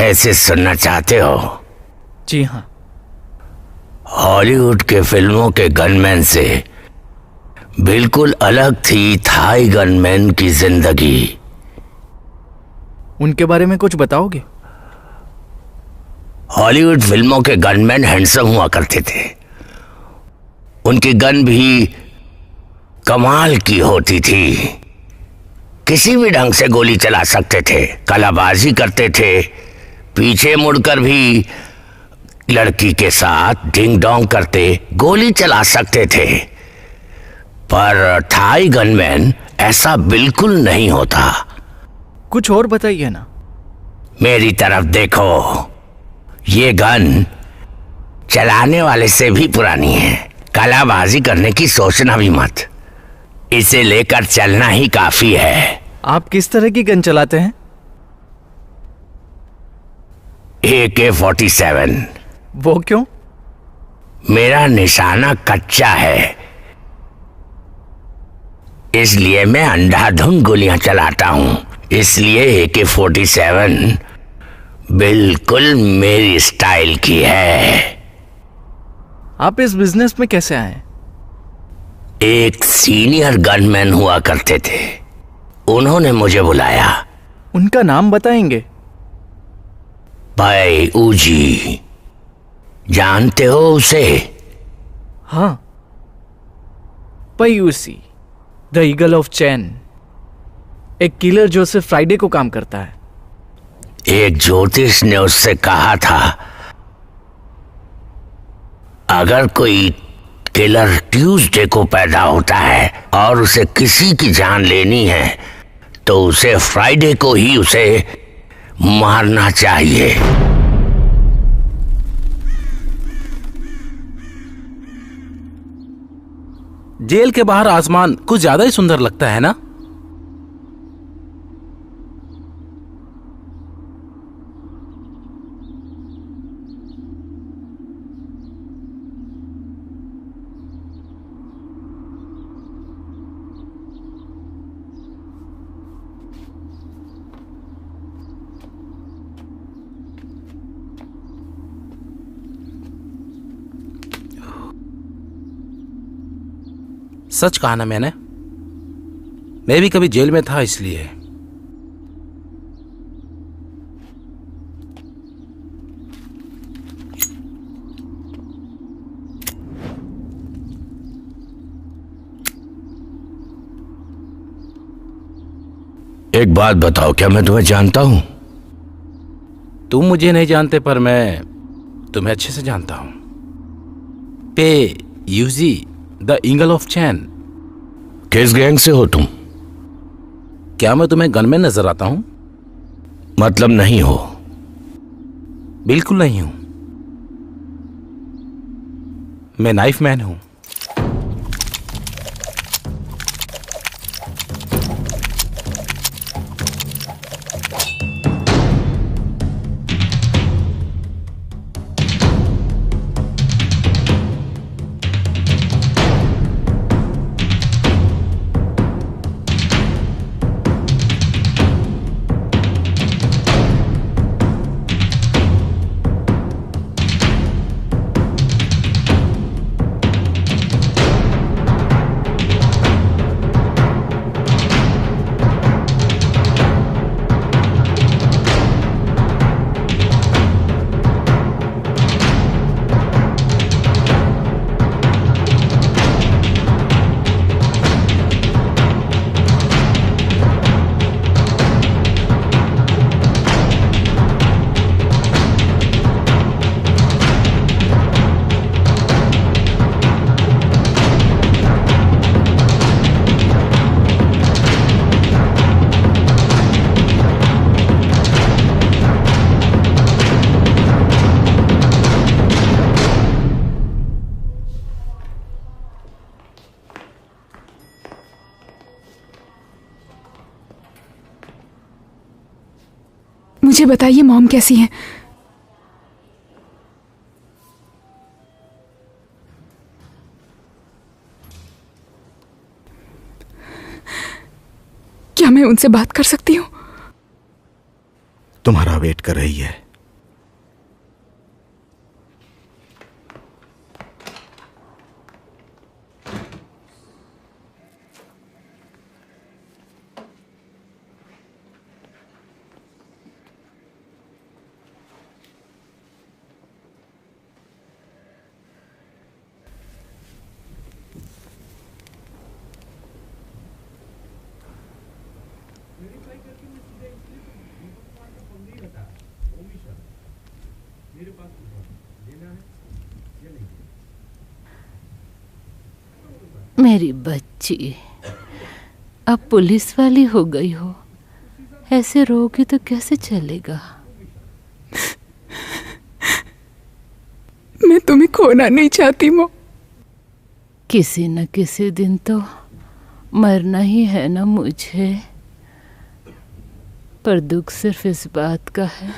ऐसे सुनना चाहते हो? जी हाँ। हॉलीवुड के फिल्मों के गनमैन से बिल्कुल अलग थी थाई गनमैन की जिंदगी। उनके बारे में कुछ बताओगे? हॉलीवुड फिल्मों के गनमैन हैंडसम हुआ करते थे। उनकी गन भी कमाल की होती थी। किसी भी ढंग से गोली चला सकते थे, कलाबाजी करते थे, पीछे मुड़कर भी लड़की के साथ डिंग डोंग करते गोली चला सकते थे। पर थाई गनमैन ऐसा बिल्कुल नहीं होता। कुछ और बताइए ना। मेरी तरफ देखो, ये गन चलाने वाले से भी पुरानी है। कलाबाजी करने की सोचना भी मत, इसे लेकर चलना ही काफी है। आप किस तरह की गन चलाते हैं? AK-47। वो क्यों? मेरा निशाना कच्चा है, इसलिए मैं अंधाधुंध गोलियां चलाता हूं। इसलिए AK-47 बिल्कुल मेरी स्टाइल की है। आप इस बिजनेस में कैसे आए? एक सीनियर गनमैन हुआ करते थे, उन्होंने मुझे बुलाया। उनका नाम बताएंगे? भाई ऊजी, जानते हो उसे? हाँ, पायूसी, द ईगल ऑफ चैन, एक किलर जो सिर्फ फ्राइडे को काम करता है। एक ज्योतिष ने उससे कहा था, अगर कोई किलर ट्यूसडे को पैदा होता है और उसे किसी की जान लेनी है तो उसे फ्राइडे को ही उसे मारना चाहिए। जेल के बाहर आसमान कुछ ज्यादा ही सुंदर लगता है ना? सच कहा ना मैंने, मैं भी कभी जेल में था इसलिए। एक बात बताओ, क्या मैं तुम्हें जानता हूं? तुम मुझे नहीं जानते पर मैं तुम्हें अच्छे से जानता हूं। पे यूजी द ईगल ऑफ चैन। किस गैंग से हो तुम? क्या मैं तुम्हें गनमैन नजर आता हूं? मतलब नहीं हो? बिल्कुल नहीं हूं, मैं नाइफ मैन हूं। मुझे बताइए मॉम कैसी हैं? क्या मैं उनसे बात कर सकती हूँ? तुम्हारा वेट कर रही है। मेरी बच्ची अब पुलिस वाली हो गई हो, ऐसे रोगी तो कैसे चलेगा। मैं तुम्हें खोना नहीं चाहती मो। किसी न किसी दिन तो मरना ही है ना मुझे, पर दुख सिर्फ इस बात का है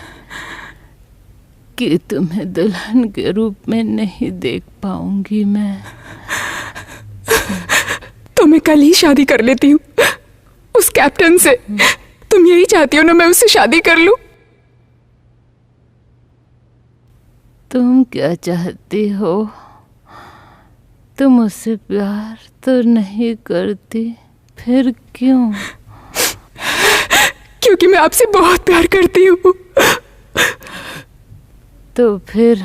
कि तुम्हें दुल्हन के रूप में नहीं देख पाऊंगी मैं। तो मैं कल ही शादी कर लेती हूँ उस कैप्टन से। तुम यही चाहती हो ना मैं उससे शादी कर लूं? तुम क्या चाहती हो? तुम उससे प्यार तो नहीं करती, फिर क्यों? क्योंकि मैं आपसे बहुत प्यार करती हूँ। तो फिर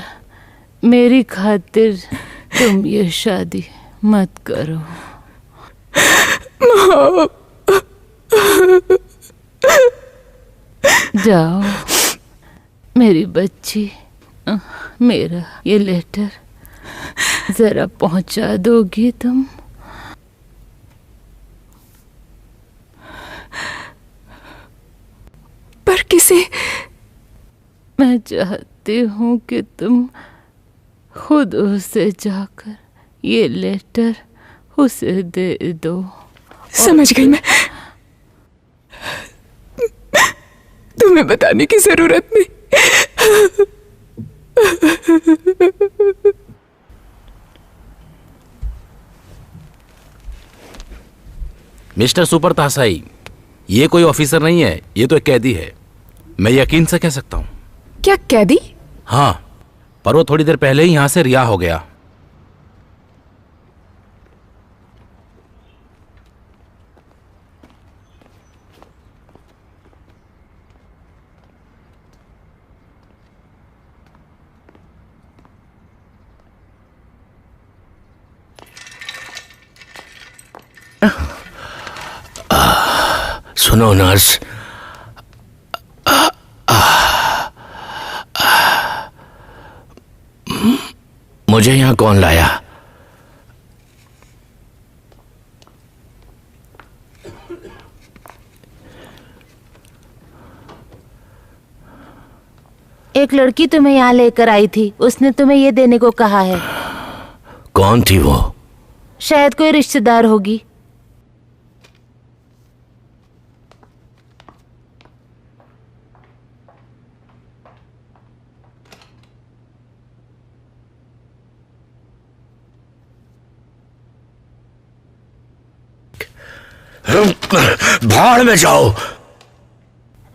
मेरी खातिर तुम ये शादी मत करो। जाओ मेरी बच्ची, मेरा ये लेटर जरा पहुंचा दोगी तुम? पर किसे? मैं चाहती हूँ कि तुम खुद उसे जाकर ये लेटर उसे दे दो। समझ गई मैं। तुम्हें बताने की जरूरत नहीं। मिस्टर सुपर तासाई, ये कोई ऑफिसर नहीं है, ये तो एक कैदी है। मैं यकीन से कह सकता हूँ। क्या कैदी? हाँ, पर वो थोड़ी देर पहले ही यहां से रिहा हो गया। सुनो नर्स, मुझे यहां कौन लाया? एक लड़की तुम्हें यहाँ लेकर आई थी, उसने तुम्हें ये देने को कहा है। कौन थी वो? शायद कोई रिश्तेदार होगी। भाड़ में जाओ।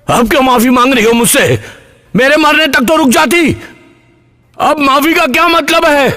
अब क्यों माफी मांग रही हो मुझसे? मेरे मरने तक तो रुक जाती। अब माफी का क्या मतलब है?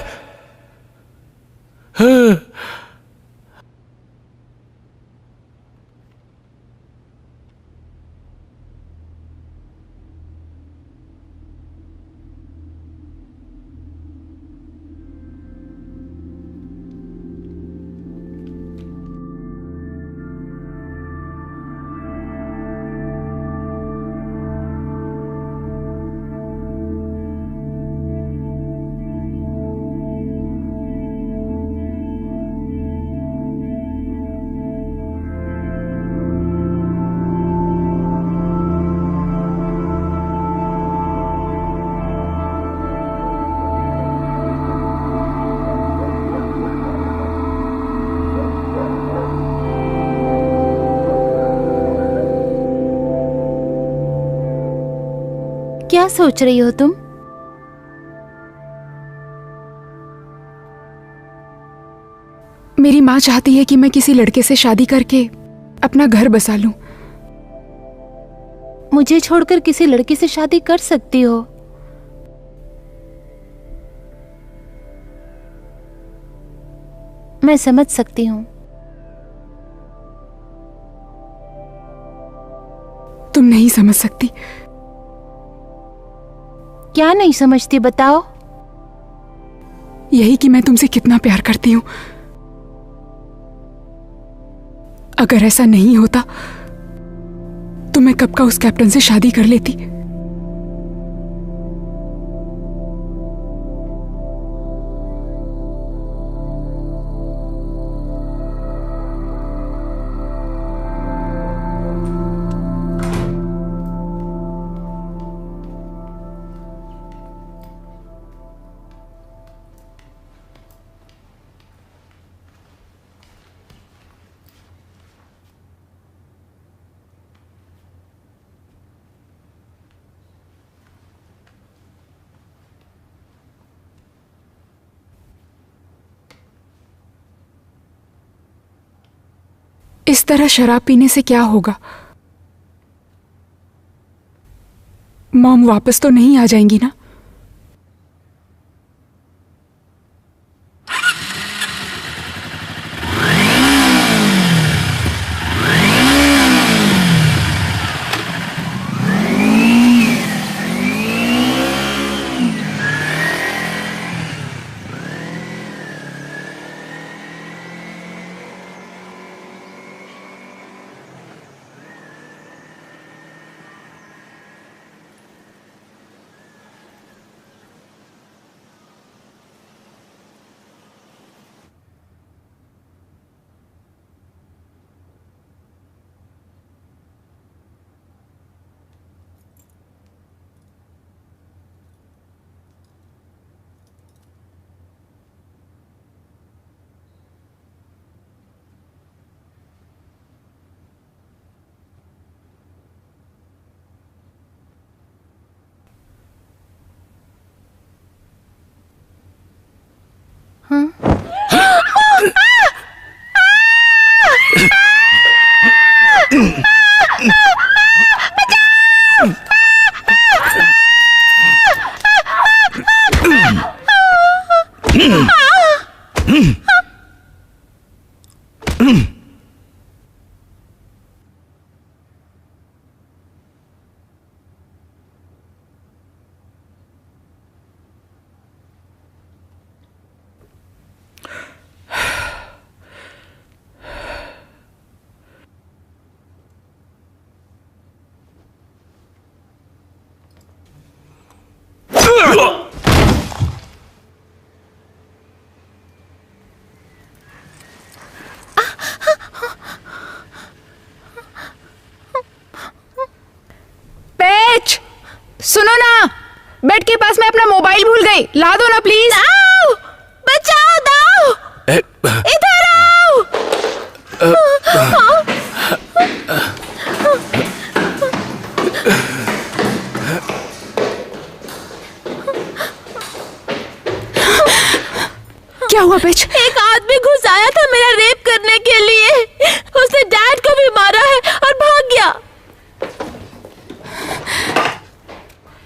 क्या सोच रही हो तुम? मेरी माँ चाहती है कि मैं किसी लड़के से शादी करके अपना घर बसा लूं। मुझे छोड़कर किसी लड़की से शादी कर सकती हो। मैं समझ सकती हूँ। तुम नहीं समझ सकती। क्या नहीं समझती, बताओ। यही कि मैं तुमसे कितना प्यार करती हूं। अगर ऐसा नहीं होता तो मैं कब का उस कैप्टन से शादी कर लेती। इस तरह शराब पीने से क्या होगा? मॉम वापस तो नहीं आ जाएंगी ना? सुनो ना, बेड के पास मैं अपना मोबाइल भूल गई, ला दो ना प्लीज। दाऊ, बचाओ दाऊ, इधर आओ। क्या हुआ बेच? एक आदमी घुस आया था मेरा रेप करने के लिए। उसने डैड को भी मारा है और भाग गया।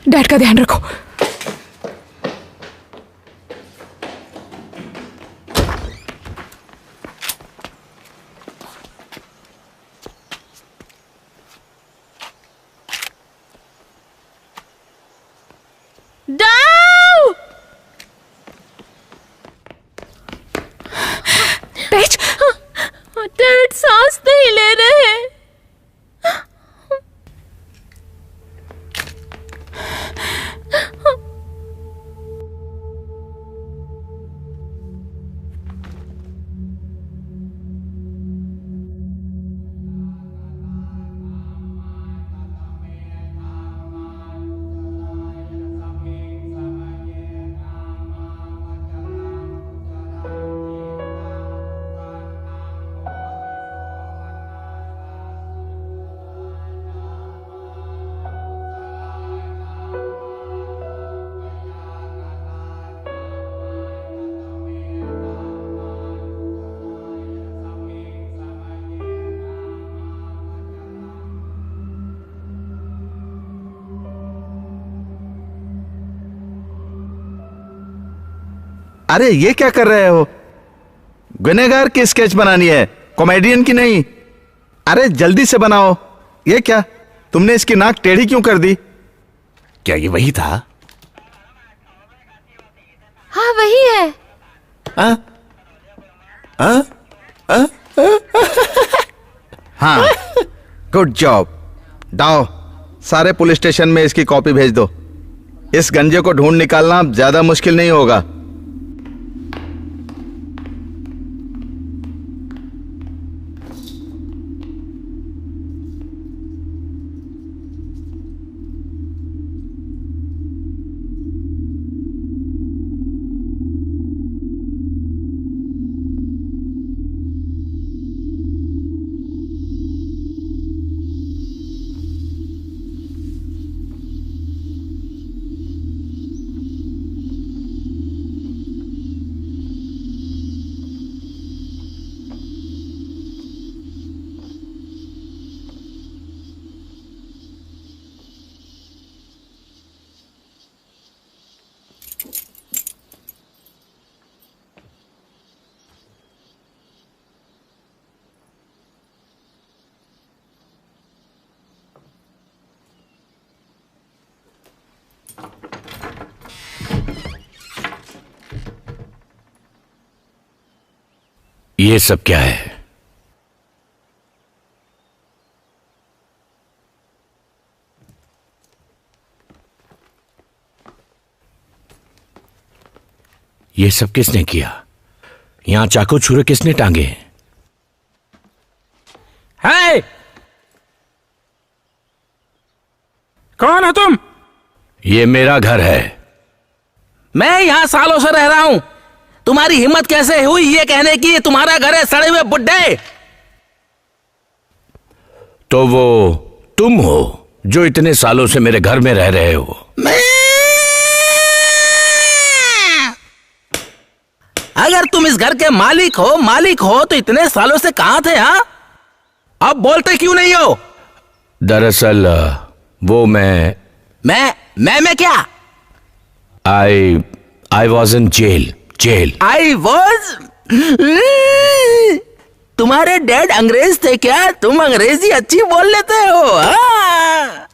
डैड का ध्यान रखो। दाऊ! पेच! डैड सांस नहीं ले रहे हैं। अरे ये क्या कर रहे हो? गुनहगार की स्केच बनानी है, कॉमेडियन की नहीं। अरे जल्दी से बनाओ। ये क्या, तुमने इसकी नाक टेढ़ी क्यों कर दी? क्या ये वही था? हाँ वही है। आ? आ? आ? हाँ, गुड जॉब। दाओ, सारे पुलिस स्टेशन में इसकी कॉपी भेज दो। इस गंजे को ढूंढ निकालना ज्यादा मुश्किल नहीं होगा। ये सब क्या है? ये सब किसने किया? यहां चाकू छुरे किसने टांगे हैं? है? कौन हो तुम? ये मेरा घर है। मैं यहां सालों से रह रहा हूं। तुम्हारी हिम्मत कैसे हुई ये कहने की तुम्हारा घर है, सड़े हुए बुड्ढे? तो वो तुम हो जो इतने सालों से मेरे घर में रह रहे हो। अगर तुम इस घर के मालिक हो तो इतने सालों से कहां थे? हाँ, अब बोलते क्यों नहीं हो? दरअसल वो मैं क्या? I was in jail. I was? तुम्हारे डैड अंग्रेज थे क्या? तुम अंग्रेजी अच्छी बोल लेते हो। हाँ?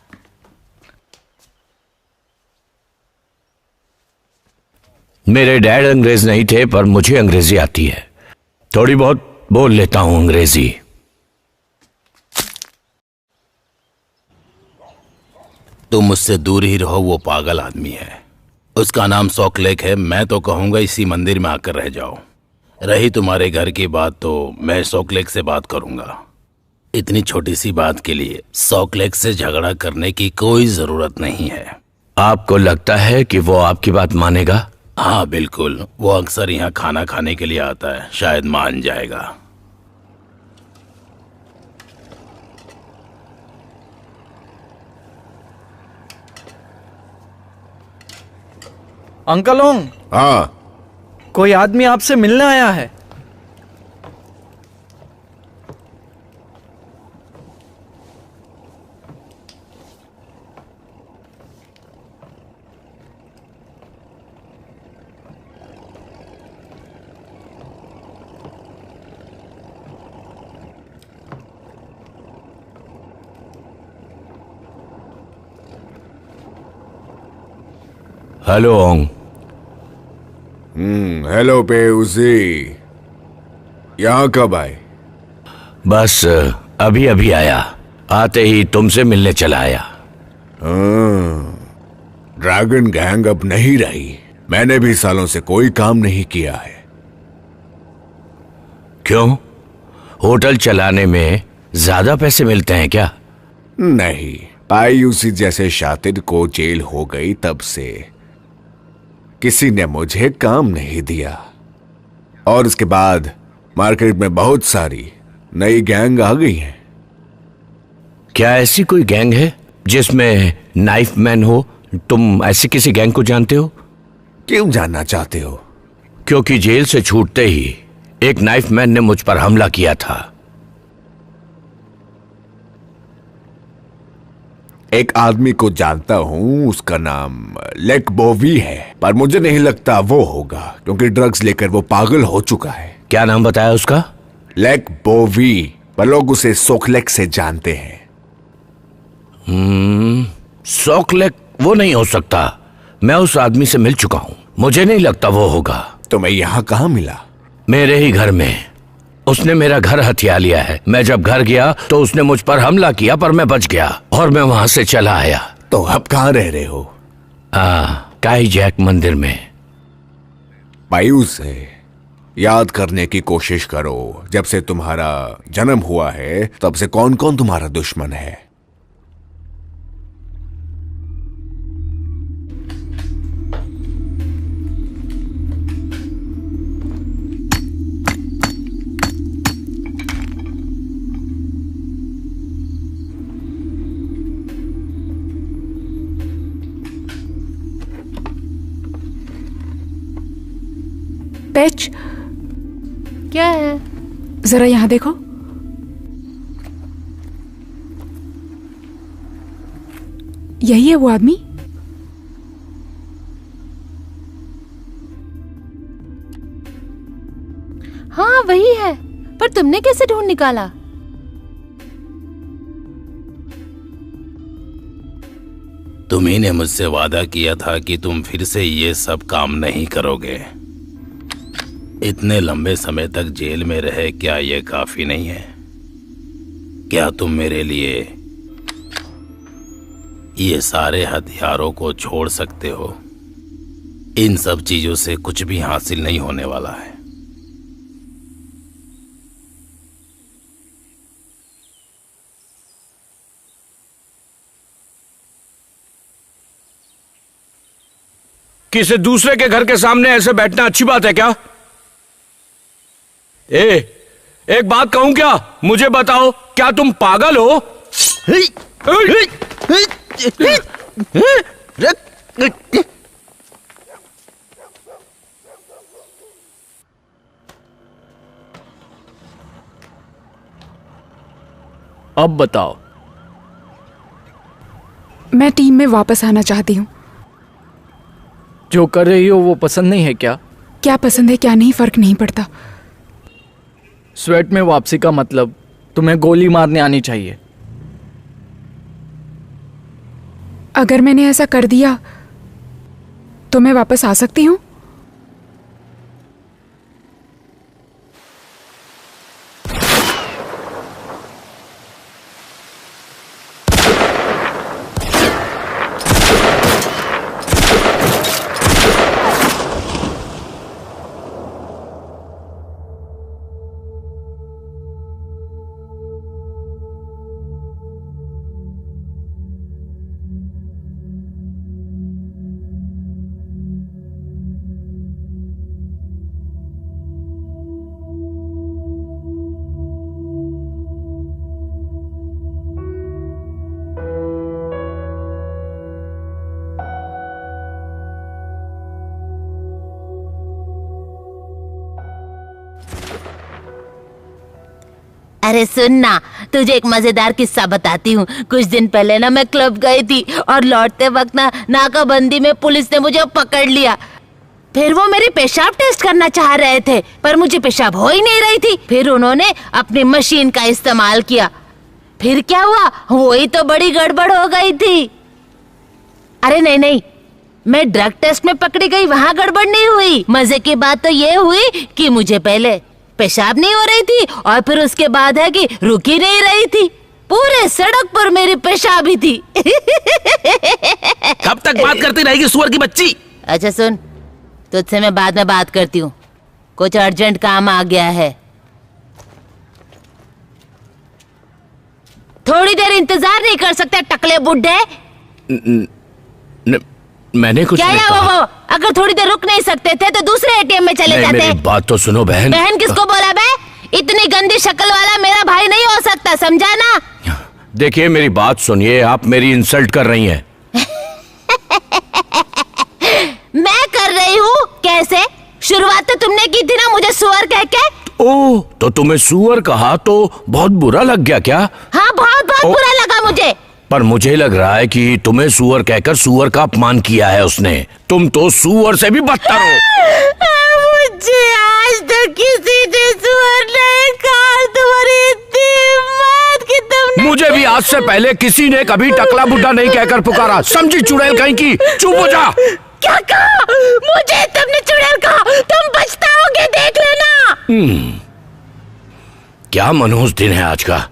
मेरे डैड अंग्रेज नहीं थे, पर मुझे अंग्रेजी आती है। थोड़ी बहुत बोल लेता हूं अंग्रेजी। तुम मुझसे दूर ही रहो, वो पागल आदमी है। उसका नाम सॉकलेक है। मैं तो कहूंगा इसी मंदिर में आकर रह जाओ। रही तुम्हारे घर की बात तो मैं सॉकलेक से बात करूंगा। इतनी छोटी सी बात के लिए सॉकलेक से झगड़ा करने की कोई जरूरत नहीं है। आपको लगता है कि वो आपकी बात मानेगा? हाँ बिल्कुल, वो अक्सर यहाँ खाना खाने के लिए आता है, शायद मान जाएगा। अंकल ओंग, हाँ, कोई आदमी आपसे मिलने आया है। हेलो ओंग। हेलो पेउसी, यहाँ कब आए? बस अभी अभी आया, आते ही तुमसे मिलने चला आया। ड्रैगन गैंग अब नहीं रही। मैंने भी सालों से कोई काम नहीं किया है। क्यों? होटल चलाने में ज्यादा पैसे मिलते हैं क्या? नहीं, पायूसी जैसे शातिर को जेल हो गई तब से किसी ने मुझे काम नहीं दिया। और उसके बाद मार्केट में बहुत सारी नई गैंग आ गई हैं। क्या ऐसी कोई गैंग है जिसमें नाइफ मैन हो? तुम ऐसी किसी गैंग को जानते हो? क्यों जानना चाहते हो? क्योंकि जेल से छूटते ही एक नाइफ मैन ने मुझ पर हमला किया था। एक आदमी को जानता हूं, उसका नाम लेक बोवी है, पर मुझे नहीं लगता वो होगा, क्योंकि ड्रग्स लेकर वो पागल हो चुका है। क्या नाम बताया उसका? लेक बोवी, पर लोग उसे सोकलेक से जानते हैं। सॉकलेक वो नहीं हो सकता। मैं उस आदमी से मिल चुका हूं, मुझे नहीं लगता वो होगा। तो मैं यहाँ कहाँ मिला? मेरे ही घर में। उसने मेरा घर हथिया लिया है। मैं जब घर गया तो उसने मुझ पर हमला किया, पर मैं बच गया और मैं वहां से चला आया। तो अब कहाँ रह रहे हो? काई जैक मंदिर में। पायूस से याद करने की कोशिश करो। जब से तुम्हारा जन्म हुआ है तब से कौन कौन तुम्हारा दुश्मन है? पैच, क्या है? जरा यहाँ देखो। यही है वो आदमी? हाँ वही है, पर तुमने कैसे ढूंढ निकाला? तुम्ही ने मुझसे वादा किया था कि तुम फिर से ये सब काम नहीं करोगे। इतने लंबे समय तक जेल में रहे, क्या ये काफी नहीं है? क्या तुम मेरे लिए ये सारे हथियारों को छोड़ सकते हो? इन सब चीजों से कुछ भी हासिल नहीं होने वाला है। किसी दूसरे के घर के सामने ऐसे बैठना अच्छी बात है क्या? एक बात कहूं क्या? मुझे बताओ, क्या तुम पागल हो? अब बताओ। मैं टीम में वापस आना चाहती हूँ। जो कर रही हो वो पसंद नहीं है क्या? क्या पसंद है क्या नहीं फर्क नहीं पड़ता। स्वेट में वापसी का मतलब तुम्हें गोली मारने आनी चाहिए। अगर मैंने ऐसा कर दिया तो मैं वापस आ सकती हूँ? अरे सुन ना, तुझे एक मजेदार किस्सा बताती हूँ। कुछ दिन पहले ना मैं क्लब गई थी और लौटते वक्त ना नाकाबंदी में पुलिस ने मुझे पकड़ लिया। फिर वो मेरी पेशाब टेस्ट करना चाह रहे थे, पर मुझे पेशाब हो ही नहीं रही थी। फिर उन्होंने अपनी मशीन का इस्तेमाल किया। फिर क्या हुआ, वही तो बड़ी गड़बड़ हो गई थी। अरे नहीं नहीं, मैं ड्रग टेस्ट में पकड़ी गई, वहाँ गड़बड़ नहीं हुई। मजे की बात तो ये हुई कि मुझे पहले पेशाब नहीं हो रही थी और फिर उसके बाद है कि रुक ही नहीं रही थी। पूरे सड़क पर मेरी पेशाब ही थी। कब तक बात करती रहेगी सुअर की बच्ची? अच्छा सुन, तुझसे मैं बाद में बात करती हूँ, कुछ अर्जेंट काम आ गया है। थोड़ी देर इंतजार नहीं कर सकते टकले बुड्ढे? मैंने कुछ क्या नहीं या कहा। वो अगर थोड़ी देर रुक नहीं सकते थे तो दूसरे एटीएम में चले जाते। मेरी बात तो सुनो बहन। बहन किसको बोला बे? इतनी गंदी शक्ल वाला मेरा भाई नहीं हो सकता, समझा ना? देखिए मेरी बात सुनिए, आप मेरी इंसल्ट कर रही हैं। मैं कर रही हूँ? कैसे? शुरुआत तो तुमने की थी ना मुझे सुअर कह के। ओह, तो तुम्हें सुअर कहा तो बहुत बुरा लग गया क्या? हाँ बहुत बहुत बुरा लगा मुझे। पर मुझे लग रहा है कि तुम्हें सुअर कहकर सुअर का अपमान किया है उसने। तुम तो सुअर से भी बदतर हो। मुझे आज तक किसी ने सुअर नहीं कहा। तुम्हारी इतनी हिम्मत कि तुमने मुझे भी आज से पहले किसी ने कभी टकला बुड्ढा नहीं कहकर पुकारा। समझी चुड़ैल कहीं की? चुप हो जा। क्या कहा? मुझे तुमने चुड़ैल कहा? तुम पछताओगे, देख लेना। क्या मनहूस दिन है आज का।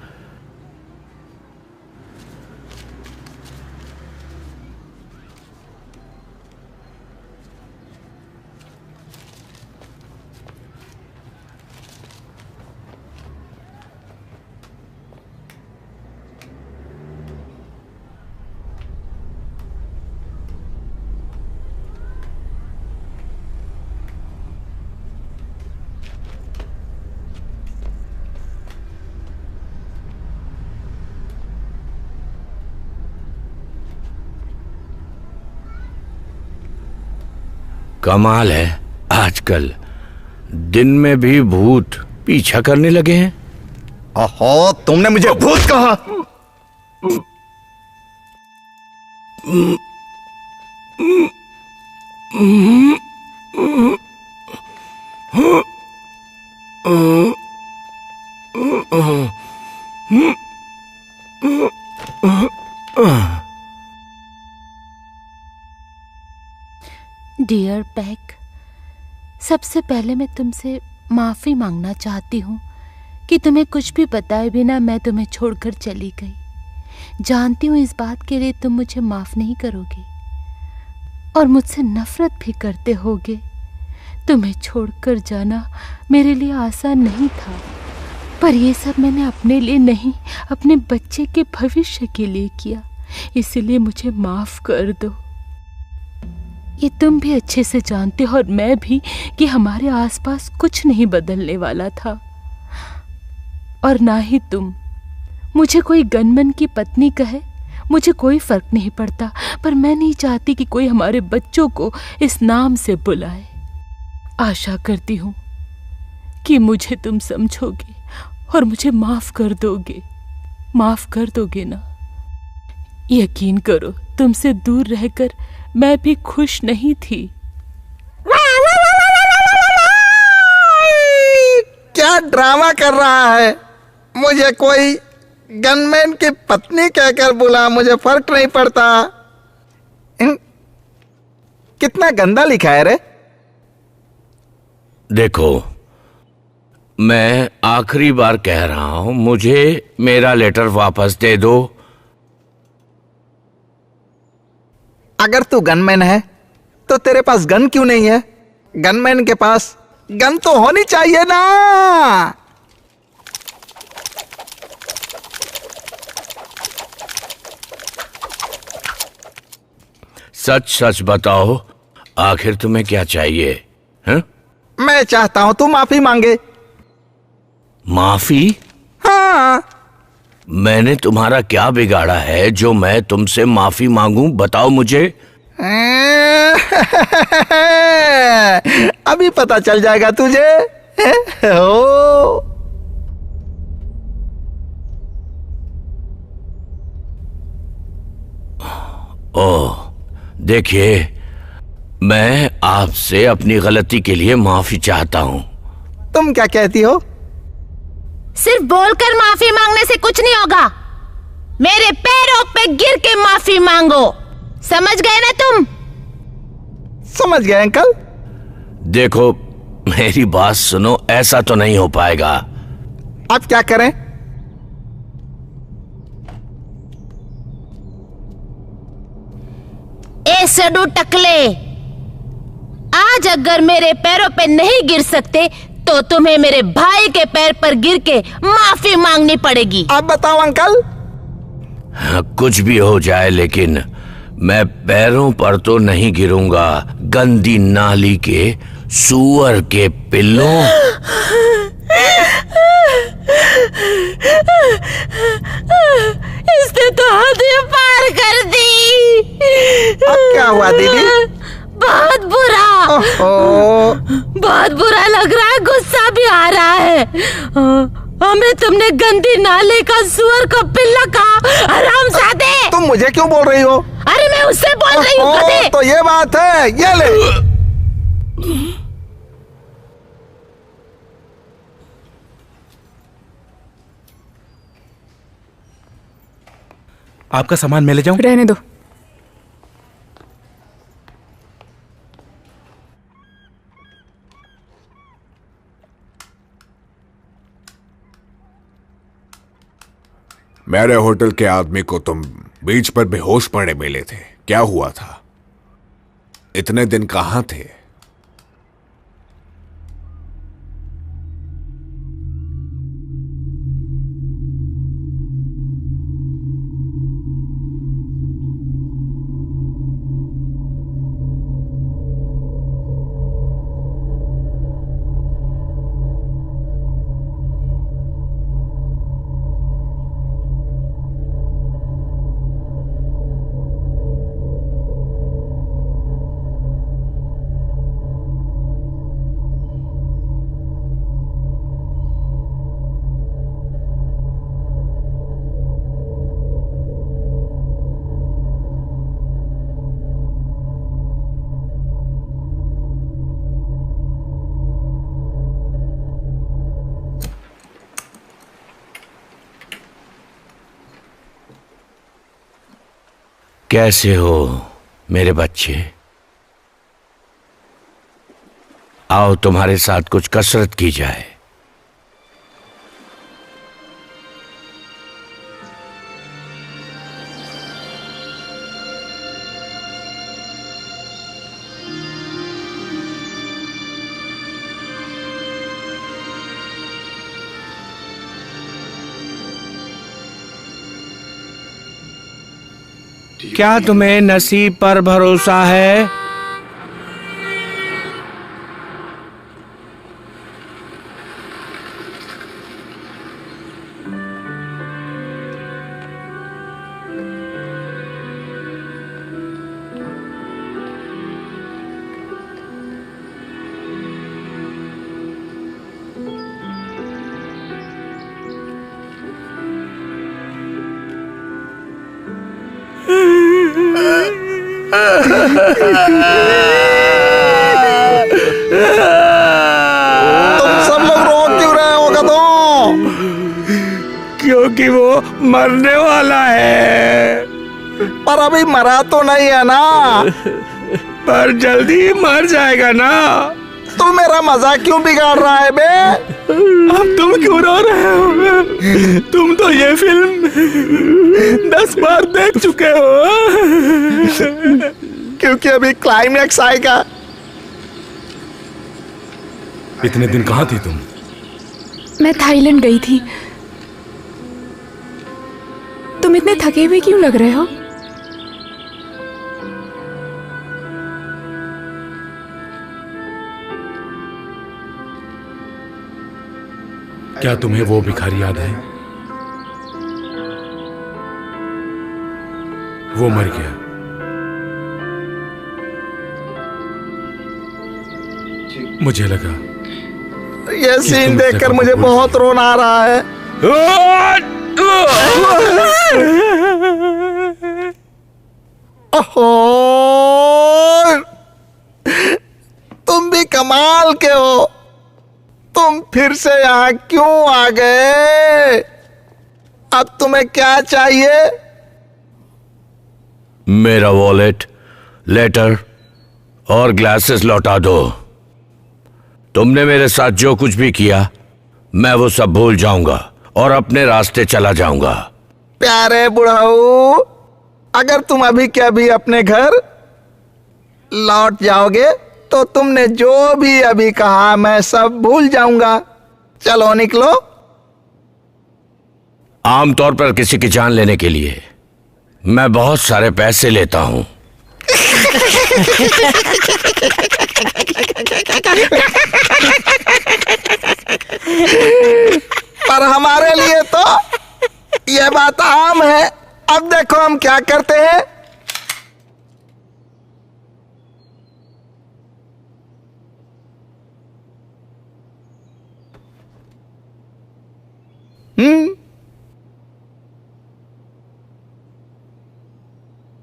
कमाल है, आजकल दिन में भी भूत पीछा करने लगे हैं। ओहो, तुमने मुझे भूत कहा। डियर पैक, सबसे पहले मैं तुमसे माफी मांगना चाहती हूँ कि तुम्हें कुछ भी बताए बिना मैं तुम्हें छोड़कर चली गई। जानती हूँ इस बात के लिए तुम मुझे माफ नहीं करोगे और मुझसे नफरत भी करते होगे। तुम्हें छोड़कर जाना मेरे लिए आसान नहीं था, पर यह सब मैंने अपने लिए नहीं, अपने बच्चे के भविष्य के लिए किया। इसलिए मुझे माफ कर दो। ये तुम भी अच्छे से जानते हो और मैं भी कि हमारे आसपास कुछ नहीं बदलने वाला था, और ना ही तुम। मुझे कोई गनमैन की पत्नी कहे, मुझे कोई फर्क नहीं पड़ता, पर मैं नहीं चाहती कि कोई हमारे बच्चों को इस नाम से बुलाए। आशा करती हूँ कि मुझे तुम समझोगे और मुझे माफ कर दोगे। माफ कर दोगे ना? यकीन करो, तुमसे दूर रहकर मैं भी खुश नहीं थी। क्या ड्रामा कर रहा है? मुझे कोई गनमैन की पत्नी कहकर बुला, मुझे फर्क नहीं पड़ता। कितना गंदा लिखा है रे। देखो, मैं आखिरी बार कह रहा हूं, मुझे मेरा लेटर वापस दे दो। अगर तू गनमैन है तो तेरे पास गन क्यों नहीं है? गनमैन के पास गन तो होनी चाहिए ना। सच सच बताओ, आखिर तुम्हें क्या चाहिए? हैं? मैं चाहता हूं तू माफी मांगे। माफी? हाँ। मैंने तुम्हारा क्या बिगाड़ा है जो मैं तुमसे माफी मांगूं? बताओ मुझे। अभी पता चल जाएगा तुझे। ओ। ओह, देखिए, मैं आपसे अपनी गलती के लिए माफी चाहता हूं। तुम क्या कहती हो? सिर्फ बोलकर माफी मांगने से कुछ नहीं होगा। मेरे पैरों पे गिर के माफी मांगो। समझ गए ना तुम? समझ गए अंकल। देखो, मेरी बात सुनो, ऐसा तो नहीं हो पाएगा। अब क्या करें? ए सडू टकले, आज अगर मेरे पैरों पे नहीं गिर सकते तो तुम्हें मेरे भाई के पैर पर गिर के माफी मांगनी पड़ेगी। अब बताओ अंकल। कुछ भी हो जाए, लेकिन मैं पैरों पर तो नहीं गिरूंगा। गंदी नाली के सूअर के पिल्लों। इसने तो हद पार कर दी। अब क्या हुआ दीदी? बहुत बुरा। बहुत बुरा लग रहा है, गुस्सा भी आ रहा है। हमें तुमने गंदी नाले का सुअर का पिल्ला कहा। हरामजादे। तुम मुझे क्यों बोल रही हो? अरे मैं उससे बोल रही हूँ गधे। तो ये बात है, ये ले। आपका सामान मैं ले जाऊं? रहने दो। मेरे होटल के आदमी को तुम बीच पर बेहोश पड़े मिले थे। क्या हुआ था? इतने दिन कहां थे? कैसे हो मेरे बच्चे? आओ तुम्हारे साथ कुछ कसरत की जाए। क्या तुम्हें नसीब पर भरोसा है? तुम सब लोग रो क्यों रहे हो गधों? क्योंकि वो मरने वाला है। पर अभी मरा तो नहीं है ना? पर जल्दी मर जाएगा ना। तू मेरा मजाक क्यों बिगाड़ रहा है बे? अब तुम क्यों रो रहे हो? तुम तो ये फिल्म 10 बार देख चुके हो। क्योंकि अभी क्लाइमैक्स आएगा। इतने दिन कहाँ थी तुम? मैं थाईलैंड गई थी। तुम इतने थके हुए क्यों लग रहे हो? क्या तुम्हें वो भिखारी याद है? वो मर गया। मुझे लगा ये सीन देखकर मुझे बहुत रोना आ रहा है। ओहो, तुम भी कमाल के हो। तुम फिर से यहाँ क्यों आ गए? अब तुम्हें क्या चाहिए? मेरा वॉलेट, लेटर और ग्लासेस लौटा दो। तुमने मेरे साथ जो कुछ भी किया मैं वो सब भूल जाऊंगा और अपने रास्ते चला जाऊंगा। प्यारे बुढ़ाऊ, अगर तुम अभी के अभी अपने घर लौट जाओगे तो तुमने जो भी अभी कहा मैं सब भूल जाऊंगा। चलो निकलो। आमतौर पर किसी की जान लेने के लिए मैं बहुत सारे पैसे लेता हूं। पर हमारे लिए तो यह बात आम है। अब देखो हम क्या करते हैं।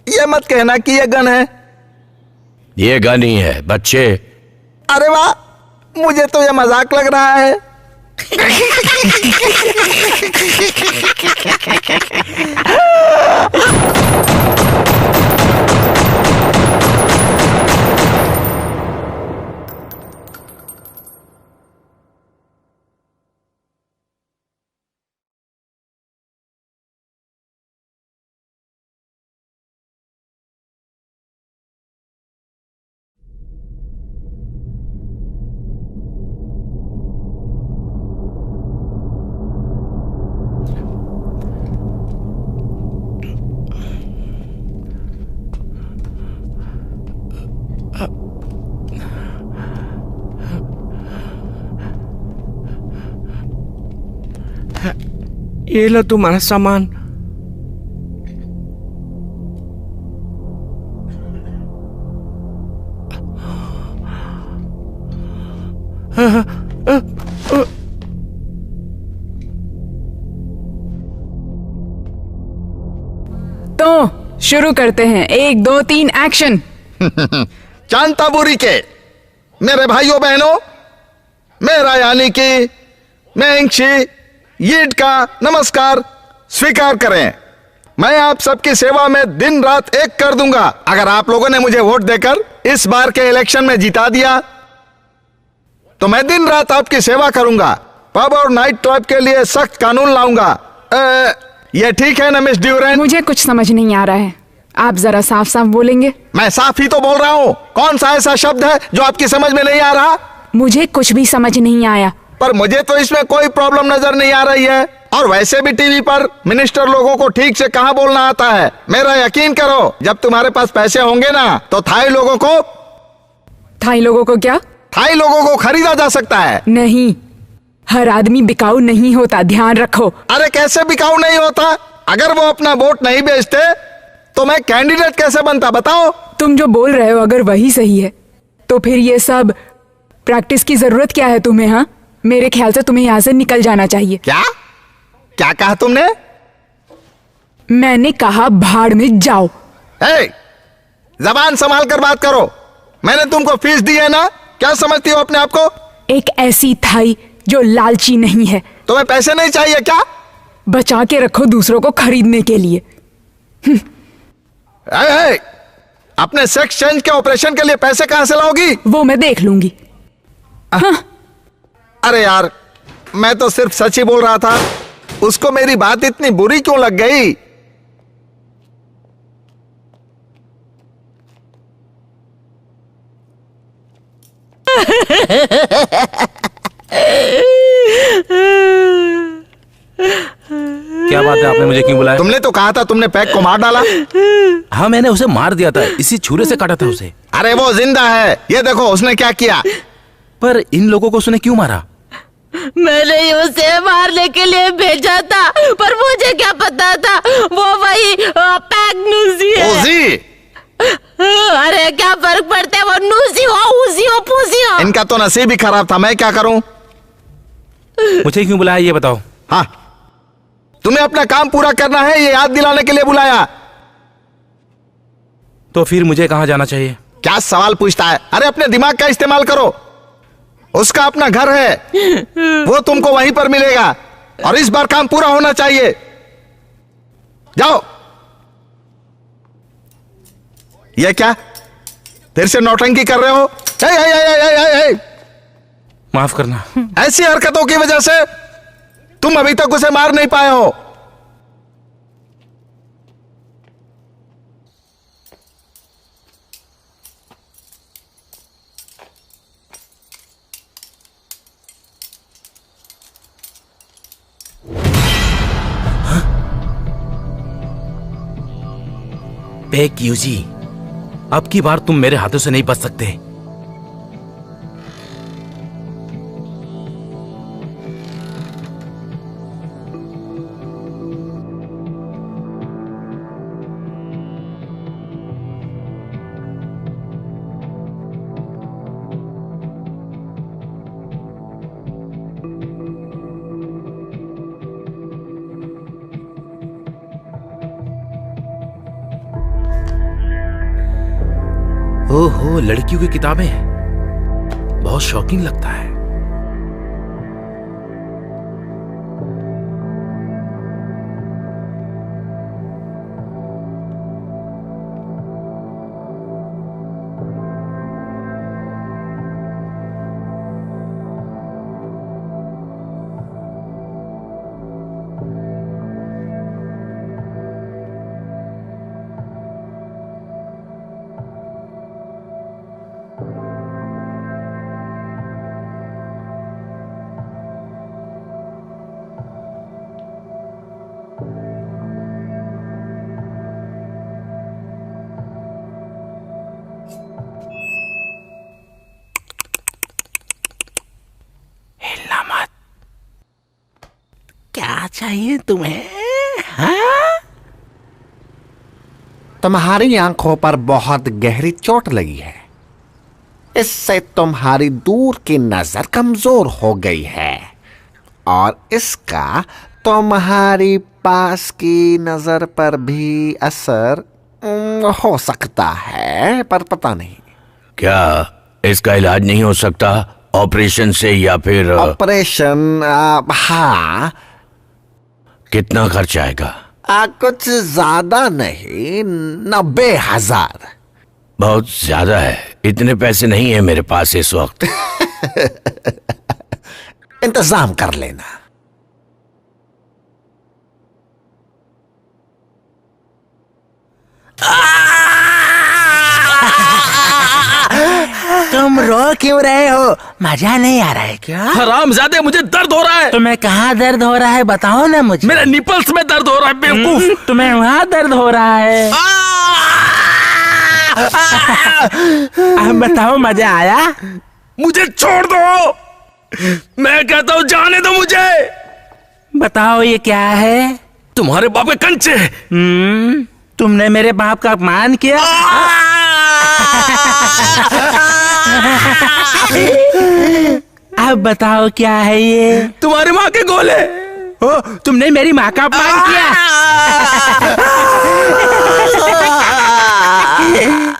ये मत कहना कि ये गन है। ये गन ही है बच्चे। अरे वाह, मुझे तो ये मजाक लग रहा है। ये लो तुम्हारा सामान। तो शुरू करते हैं। 1 2 3 एक्शन। चांताबुरी के मेरे भाइयों बहनों, मेरा यानी कि मेंगशी यीट का नमस्कार स्वीकार करें। मैं आप सबकी सेवा में दिन रात एक कर दूंगा। अगर आप लोगों ने मुझे वोट देकर इस बार के इलेक्शन में जिता दिया तो मैं दिन रात आपकी सेवा करूंगा। पब और नाइट क्लब के लिए सख्त कानून लाऊंगा। ये ठीक है ना मिस ड्यूरेंट? मुझे कुछ समझ नहीं आ रहा है, आप जरा साफ साफ बोलेंगे? मैं साफ ही तो बोल रहा हूँ। कौन सा ऐसा शब्द है जो आपकी समझ में नहीं आ रहा? मुझे कुछ भी समझ नहीं आया। पर मुझे तो इसमें कोई प्रॉब्लम नजर नहीं आ रही है। और वैसे भी टीवी पर मिनिस्टर लोगों को ठीक से कहाँ बोलना आता है। मेरा यकीन करो, जब तुम्हारे पास पैसे होंगे ना तो थाई लोगों को क्या? थाई लोगों को खरीदा जा सकता है। नहीं, हर आदमी बिकाऊ नहीं होता, ध्यान रखो। अरे कैसे बिकाऊ नहीं होता? अगर वो अपना वोट नहीं बेचते तो मैं कैंडिडेट कैसे बनता, बताओ? तुम जो बोल रहे हो अगर वही सही है तो फिर ये सब प्रैक्टिस की जरूरत क्या है तुम्हें? हाँ, मेरे ख्याल से तुम्हें यहाँ से निकल जाना चाहिए। क्या क्या कहा तुमने? मैंने कहा भाड़ में जाओ। जबान संभाल कर बात करो। मैंने तुमको फीस दी है ना, क्या समझती हो अपने आप को? एक ऐसी थाई जो लालची नहीं है। तुम्हें पैसे नहीं चाहिए क्या? बचा के रखो दूसरों को खरीदने के लिए। अपने सेक्स चेंज के ऑपरेशन के लिए पैसे कहां से लाओगी? वो मैं देख लूंगी। हाँ। अरे यार, मैं तो सिर्फ सच ही बोल रहा था। उसको मेरी बात इतनी बुरी क्यों लग गई? क्या बात है, आपने मुझे क्यों बुलाया? तुमने तो कहा था तुमने पैक को मार डाला। हाँ, मैंने उसे मार दिया था, इसी छुरे से काटा था उसे। अरे वो जिंदा है, ये देखो उसने क्या किया। पर इन लोगों को उसने क्यों मारा? मैंने उसे मारने के लिए भेजा था, पर मुझे क्या पता था वो वही पैक नूसी है। अरे क्या फर्क पड़ता है, वो नूसी हो, उसी हो, पूसी हो। इनका तो नसीब ही खराब था, मैं क्या करूं? मुझे क्यों बुलाया ये बताओ? हाँ, तुम्हें अपना काम पूरा करना है, ये याद दिलाने के लिए बुलाया। तो फिर मुझे कहाँ जाना चाहिए? क्या सवाल पूछता है? अरे अपने दिमाग का इस्तेमाल करो। उसका अपना घर है, वो तुमको वहीं पर मिलेगा। और इस बार काम पूरा होना चाहिए। जाओ। ये क्या फिर से नौटंकी कर रहे हो? माफ करना। ऐसी हरकतों की वजह से तुम अभी तक उसे मार नहीं पाए हो। पैक यूजी, अब की बार तुम मेरे हाथों से नहीं बच सकते। ओहो, लड़कियों की किताबें, बहुत शॉकिंग लगता है। क्या चाहिए तुम्हें? हाँ? तुम्हारी आंखों पर बहुत गहरी चोट लगी है, इससे तुम्हारी दूर की नजर कमजोर हो गई है और इसका तुम्हारी पास की नजर पर भी असर हो सकता है, पर पता नहीं। क्या इसका इलाज नहीं हो सकता ऑपरेशन से, या फिर ऑपरेशन? हाँ। कितना खर्च आएगा? कुछ ज्यादा नहीं, 90,000। बहुत ज्यादा है, इतने पैसे नहीं है मेरे पास इस वक्त। इंतजाम कर लेना। तुम रो क्यों रहे हो? मजा नहीं आ रहा है क्या? हरामजादे, मुझे दर्द हो रहा है। तुम्हें कहाँ दर्द हो रहा है बताओ ना मुझे। मेरे निपल्स में दर्द हो रहा है बेवकूफ। तुम्हें वहाँ दर्द हो रहा है। अब बताओ मजा आया? मुझे छोड़ दो, मैं कहता हूँ जाने दो मुझे। बताओ ये क्या है? तुम्हारे बाप के कंचे। तुमने मेरे बाप का अपमान किया। अब बताओ क्या है ये? तुम्हारी माँ के गोले। ओ, तुमने मेरी माँ का अपमान किया।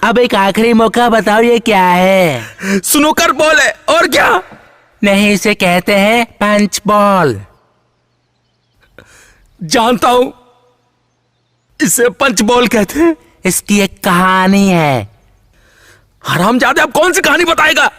अब एक आखिरी मौका बताओ ये क्या है? स्नूकर बॉल है, और क्या? नहीं, इसे कहते हैं पंच बॉल। जानता हूं, इसे पंच बॉल कहते हैं। इसकी एक कहानी है। हरामजादे, अब कौन सी कहानी बताएगा?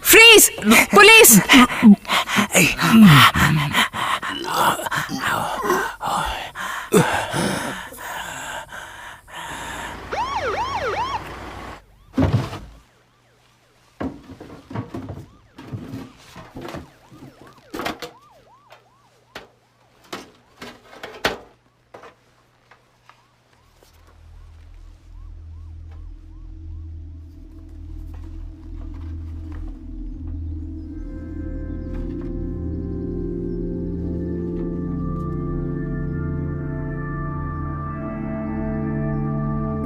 फ्रीज! पुलिस!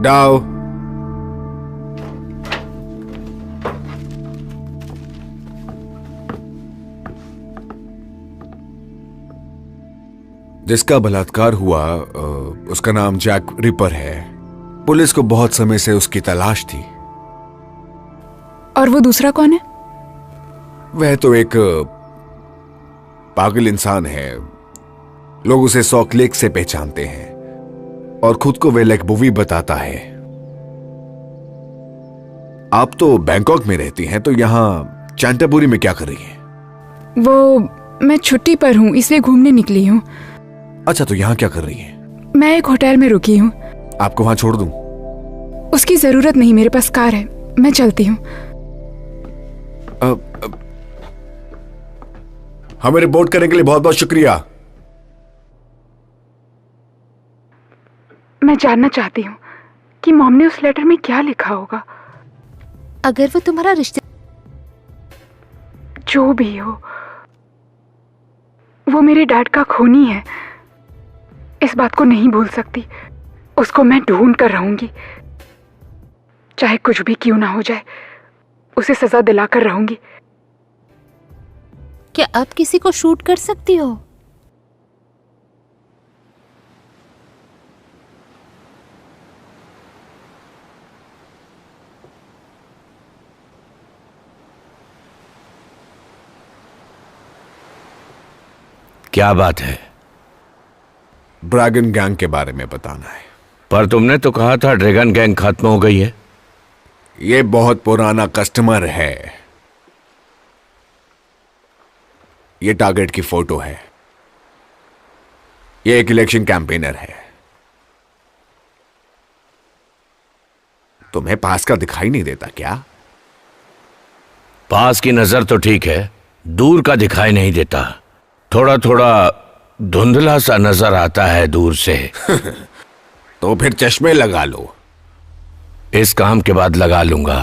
डाओ। जिसका बलात्कार हुआ उसका नाम जैक रिपर है। पुलिस को बहुत समय से उसकी तलाश थी। और वो दूसरा कौन है? वह तो एक पागल इंसान है। लोग उसे सॉल्ट लेक से पहचानते हैं और खुद को वह लेकबुवी बताता है। आप तो बैंकॉक में रहती हैं, तो यहाँ चैंटापुरी में क्या कर रही हैं? वो मैं छुट्टी पर हूँ, इसलिए घूमने निकली हूँ। अच्छा, तो यहाँ क्या कर रही हैं? मैं एक होटल में रुकी हूँ। आपको वहां छोड़ दूं? उसकी जरूरत नहीं, मेरे पास कार है, मैं चलती हूँ। हमें रिपोर्ट करने के लिए बहुत बहुत शुक्रिया। मैं जानना चाहती हूँ कि मॉम ने उस लेटर में क्या लिखा होगा। अगर वो तुम्हारा रिश्ते, जो भी हो, वो मेरे डैड का खूनी है। इस बात को नहीं भूल सकती। उसको मैं ढूंढ कर रहूंगी, चाहे कुछ भी क्यों ना हो जाए, उसे सजा दिलाकर रहूंगी। क्या आप किसी को शूट कर सकती हो? क्या बात है? ड्रैगन गैंग के बारे में बताना है। पर तुमने तो कहा था ड्रैगन गैंग खत्म हो गई है। ये बहुत पुराना कस्टमर है। ये टारगेट की फोटो है। ये एक इलेक्शन कैंपेनर है। तुम्हें पास का दिखाई नहीं देता क्या? पास की नजर तो ठीक है, दूर का दिखाई नहीं देता। थोड़ा थोड़ा धुंधला सा नजर आता है दूर से। तो फिर चश्मे लगा लो। इस काम के बाद लगा लूंगा।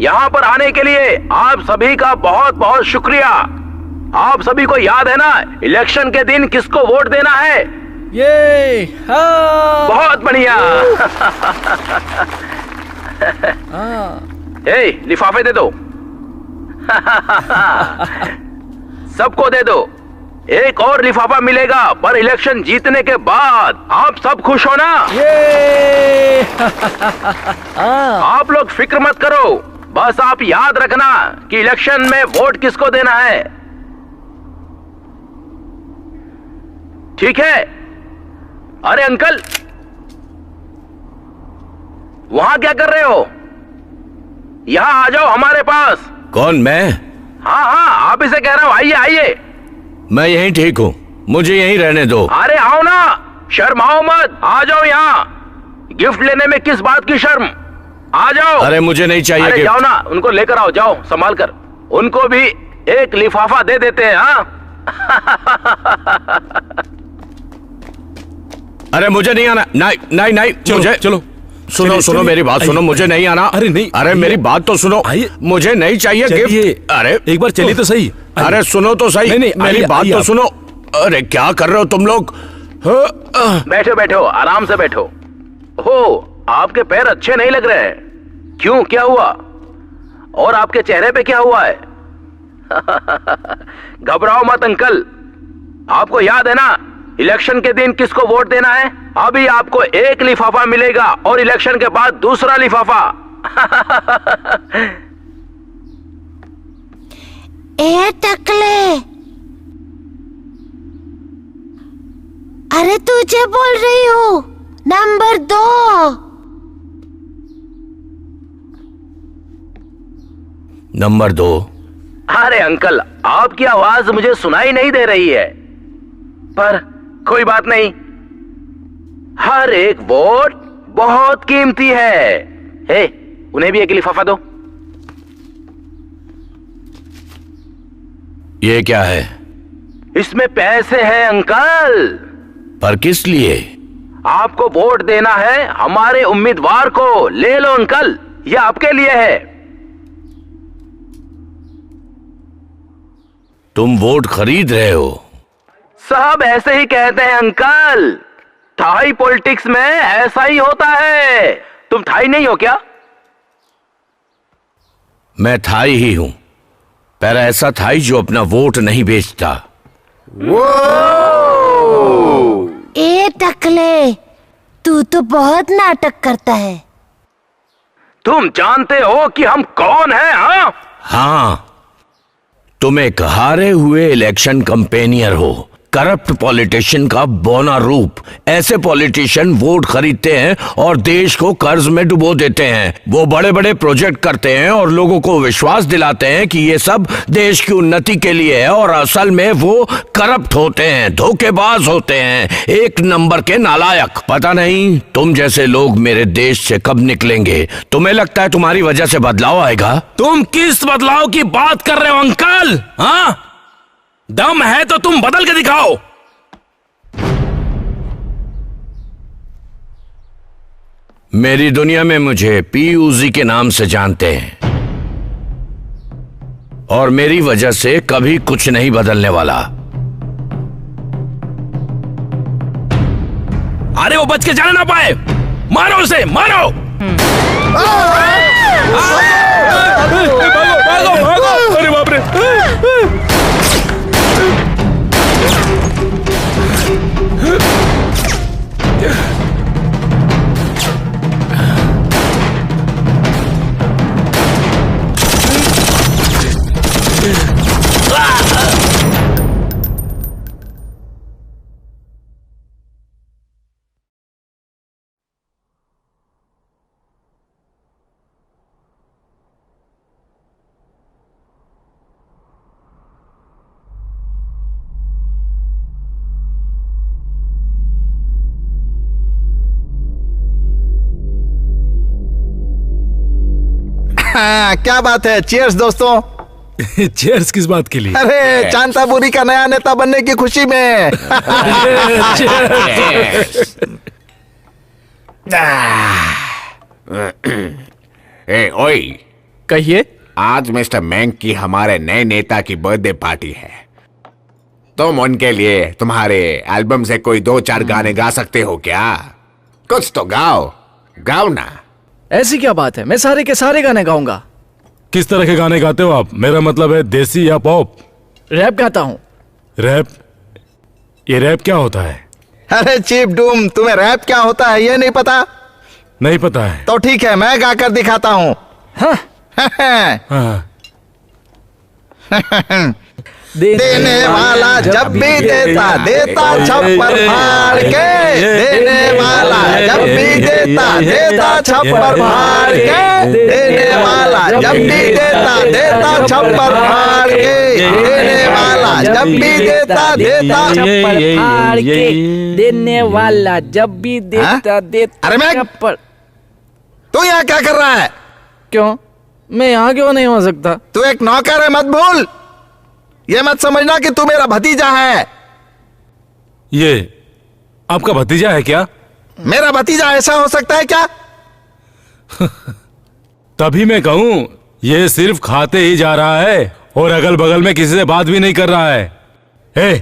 यहाँ पर आने के लिए आप सभी का बहुत बहुत शुक्रिया। आप सभी को याद है ना, इलेक्शन के दिन किसको वोट देना है? ये हाँ। बहुत बढ़िया। ए, लिफाफे दे दो। सबको दे दो। एक और लिफाफा मिलेगा पर इलेक्शन जीतने के बाद। आप सब खुश हो ना? ये आप लोग फिक्र मत करो, बस आप याद रखना कि इलेक्शन में वोट किसको देना है। ठीक है? अरे अंकल, वहां क्या कर रहे हो? यहां आ जाओ हमारे पास। कौन, मैं? हाँ हाँ, आप इसे कह रहा हूं, आइए आइए। मैं यहीं ठीक हूँ, मुझे यहीं रहने दो। अरे आओ ना, शर्माओ मत, आ जाओ यहाँ। गिफ्ट लेने में किस बात की शर्म, आ जाओ। अरे मुझे नहीं चाहिए अरे गिफ्ट। जाओ ना, उनको लेकर आओ, जाओ संभाल कर। उनको भी एक लिफाफा दे देते हैं। हाँ अरे मुझे नहीं आना। नहीं नहीं नहीं, मुझे चलो सुनो सुनो, मेरी बात सुनो, मुझे नहीं आना। अरे नहीं, अरे मेरी बात तो सुनो, मुझे नहीं चाहिए गिफ्ट। अरे एक बार चलिए तो सही। अरे सुनो तो सही, नहीं, मेरी बात तो सुनो। अरे क्या कर रहे हो तुम लोग? बैठो बैठो, आराम से बैठो। हो, आपके पैर अच्छे नहीं लग रहे हैं। क्यों, क्या हुआ? और आपके चेहरे पे क्या हुआ है? घबराओ मत अंकल, आपको याद है ना इलेक्शन के दिन किसको वोट देना है? अभी आपको एक लिफाफा मिलेगा और इलेक्शन के बाद दूसरा लिफाफा। ए टकले, अरे तुझे बोल रही हूँ, नंबर 2। नंबर 2? अरे अंकल, आपकी आवाज मुझे सुनाई नहीं दे रही है, पर कोई बात नहीं। हर एक वोट बहुत कीमती है। हे, उन्हें भी एक लिफाफा दो। ये क्या है? इसमें पैसे हैं अंकल। पर किस लिए? आपको वोट देना है हमारे उम्मीदवार को। ले लो अंकल, ये आपके लिए है। तुम वोट खरीद रहे हो? सब ऐसे ही कहते हैं अंकल, थाई पॉलिटिक्स में ऐसा ही होता है। तुम थाई नहीं हो क्या? मैं थाई ही हूं, पर ऐसा थाई जो अपना वोट नहीं बेचता। ए टकले, तू तो बहुत नाटक करता है। तुम जानते हो कि हम कौन हैं? हाँ हाँ, तुम एक हारे हुए इलेक्शन कैंपेनियर हो, करप्ट पॉलिटिशियन का बौना रूप। ऐसे पॉलिटिशियन वोट खरीदते हैं और देश को कर्ज में डुबो देते हैं। वो बड़े बड़े प्रोजेक्ट करते हैं और लोगों को विश्वास दिलाते हैं कि ये सब देश की उन्नति के लिए है, और असल में वो करप्ट होते हैं, धोखेबाज होते हैं, एक नंबर के नालायक। पता नहीं तुम जैसे लोग मेरे देश से कब निकलेंगे। तुम्हें लगता है तुम्हारी वजह से बदलाव आएगा? तुम किस बदलाव की बात कर रहे हो अंकल? हाँ, दम है तो तुम बदल के दिखाओ। मेरी दुनिया में मुझे पीयूजी के नाम से जानते हैं, और मेरी वजह से कभी कुछ नहीं बदलने वाला। अरे वो बच के जाने ना पाए, मारो उसे, मारो। भागो भागो भागो, अरे बाप रे। हाँ, क्या बात है। चीयर्स दोस्तों। चीयर्स किस बात के लिए? अरे चांतापुरी का नया नेता बनने की खुशी में। ओए, कहिए। आज मिस्टर मैंग की हमारे नए नेता की बर्थडे पार्टी है। तुम उनके लिए तुम्हारे एल्बम से कोई 2-4 गाने गा सकते हो क्या? कुछ तो गाओ, गाओ ना। ऐसी क्या बात है, मैं सारे के सारे गाने गाऊंगा। किस तरह के गाने गाते हो आप? मेरा मतलब है देसी या पॉप? रैप गाता हूँ। रैप? ये रैप क्या होता है? अरे चीप डूम, तुम्हें रैप क्या होता है ये नहीं पता? नहीं पता है। तो ठीक है, मैं गाकर दिखाता हूँ। हाँ। हाँ। देने वाला जब भी देता देता छप्पर फाड़ के। देने वाला जब भी देता छप्पर फाड़ के। देने वाला जब भी देता छप्पर फाड़ के। देने वाला जब भी देता छप्पर फाड़ के। देने वाला जब भी देता अरे मैं छप्पर। तू यहाँ क्या कर रहा है? क्यों? मैं यहाँ क्यों नहीं हो सकता? तू एक नौकर है, मत भूल। ये मत समझना कि तू मेरा भतीजा है। ये आपका भतीजा है क्या? मेरा भतीजा ऐसा हो सकता है क्या? तभी मैं कहूं, ये सिर्फ खाते ही जा रहा है और अगल बगल में किसी से बात भी नहीं कर रहा है। ए,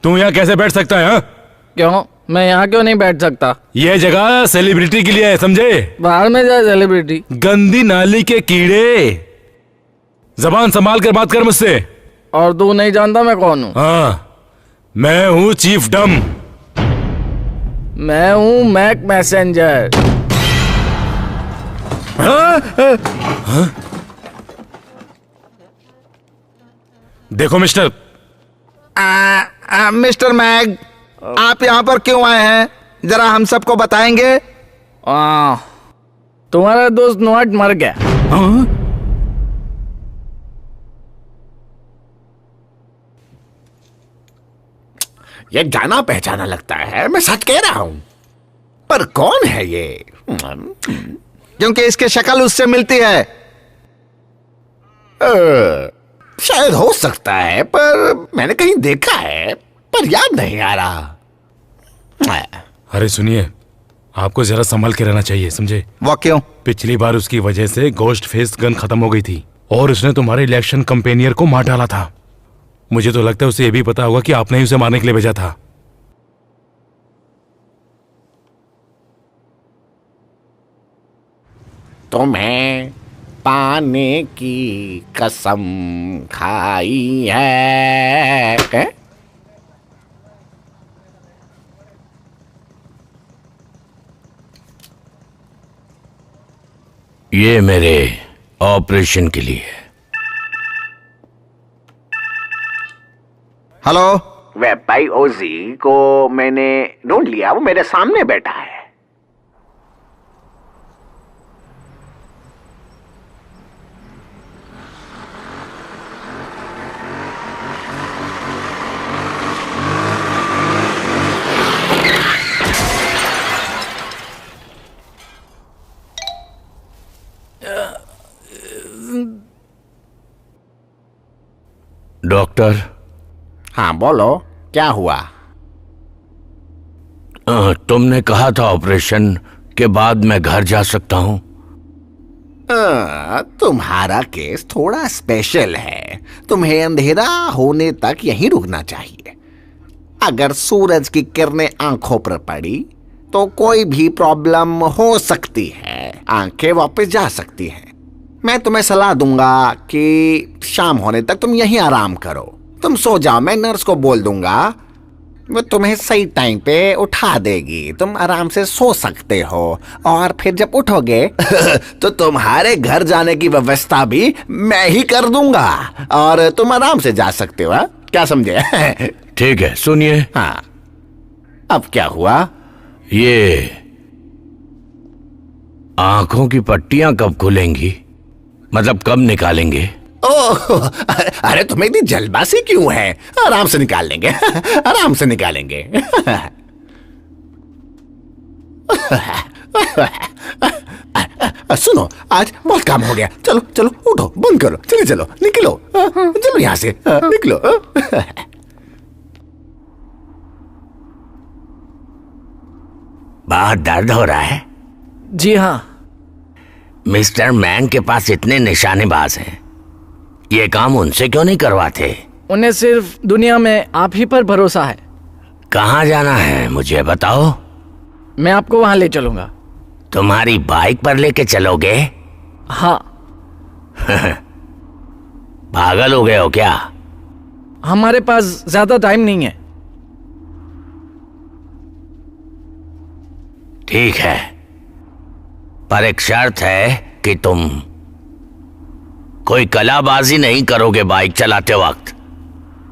तू यहाँ कैसे बैठ सकता है? हाँ? क्यों? मैं यहाँ क्यों नहीं बैठ सकता? ये जगह सेलिब्रिटी के लिए है, समझे? बाहर में जाए सेलिब्रिटी। गंदी नाली के कीड़े, जबान संभाल कर बात कर मुझसे। और तू नहीं जानता मैं कौन हूँ? हाँ, मैं हूँ चीफ डम। मैं हूँ मैक मैसेंजर। हाँ? देखो मिस्टर। मिस्टर मैग, आप यहाँ पर क्यों आए हैं? जरा हम सबको बताएंगे। तुम्हारा दोस्त नोट मर गया। हाँ? ये जाना पहचाना लगता है, मैं सच कह रहा हूं। पर कौन है ये? क्योंकि इसकी शक्ल उससे मिलती है। शायद हो सकता है, पर मैंने कहीं देखा है, पर याद नहीं आ रहा। अरे सुनिए, आपको जरा संभल के रहना चाहिए, समझे? वो क्यों? पिछली बार उसकी वजह से गोस्ट फेस गन खत्म हो गई थी और उसने तुम्हारे इलेक्शन कंपेनियर को मार डाला था। मुझे तो लगता है उसे ये भी पता होगा कि आपने ही उसे मारने के लिए भेजा था। तुम्हें पाने की कसम खाई है? ये मेरे ऑपरेशन के लिए। हेलो। वे भाई ओजी को मैंने ढूंढ लिया, वो मेरे सामने बैठा है। डॉक्टर। हाँ बोलो, क्या हुआ? तुमने कहा था ऑपरेशन के बाद मैं घर जा सकता हूं। तुम्हारा केस थोड़ा स्पेशल है। तुम्हें अंधेरा होने तक यहीं रुकना चाहिए। अगर सूरज की किरणें आंखों पर पड़ी तो कोई भी प्रॉब्लम हो सकती है, आंखें वापस जा सकती हैं। मैं तुम्हें सलाह दूंगा कि शाम होने तक तुम यहीं आराम करो। तुम सो जाओ, मैं नर्स को बोल दूंगा, वो तुम्हें सही टाइम पे उठा देगी। तुम आराम से सो सकते हो और फिर जब उठोगे तो तुम्हारे घर जाने की व्यवस्था भी मैं ही कर दूंगा और तुम आराम से जा सकते हो। हा? क्या समझे? ठीक है, सुनिए। हाँ, अब क्या हुआ? ये आंखों की पट्टियां कब खुलेंगी? मतलब कब निकालेंगे? ओह, अरे तुम्हें इतनी जल्दबाजी क्यों है? आराम से निकाल लेंगे। आराम से निकालेंगे। सुनो, आज बहुत काम हो गया। चलो चलो उठो, बंद करो, चले चलो, निकलो। चलो यहाँ से निकलो। बहुत दर्द हो रहा है? जी हाँ। मिस्टर मैंग के पास इतने निशानेबाज हैं, ये काम उनसे क्यों नहीं करवाते? उन्हें सिर्फ दुनिया में आप ही पर भरोसा है। कहाँ जाना है मुझे बताओ। मैं आपको वहां ले चलूंगा। तुम्हारी बाइक पर लेके चलोगे? हाँ। पागल हो गए हो क्या? हमारे पास ज्यादा टाइम नहीं है। ठीक है, पर एक शर्त है कि तुम कोई कलाबाजी नहीं करोगे बाइक चलाते वक्त।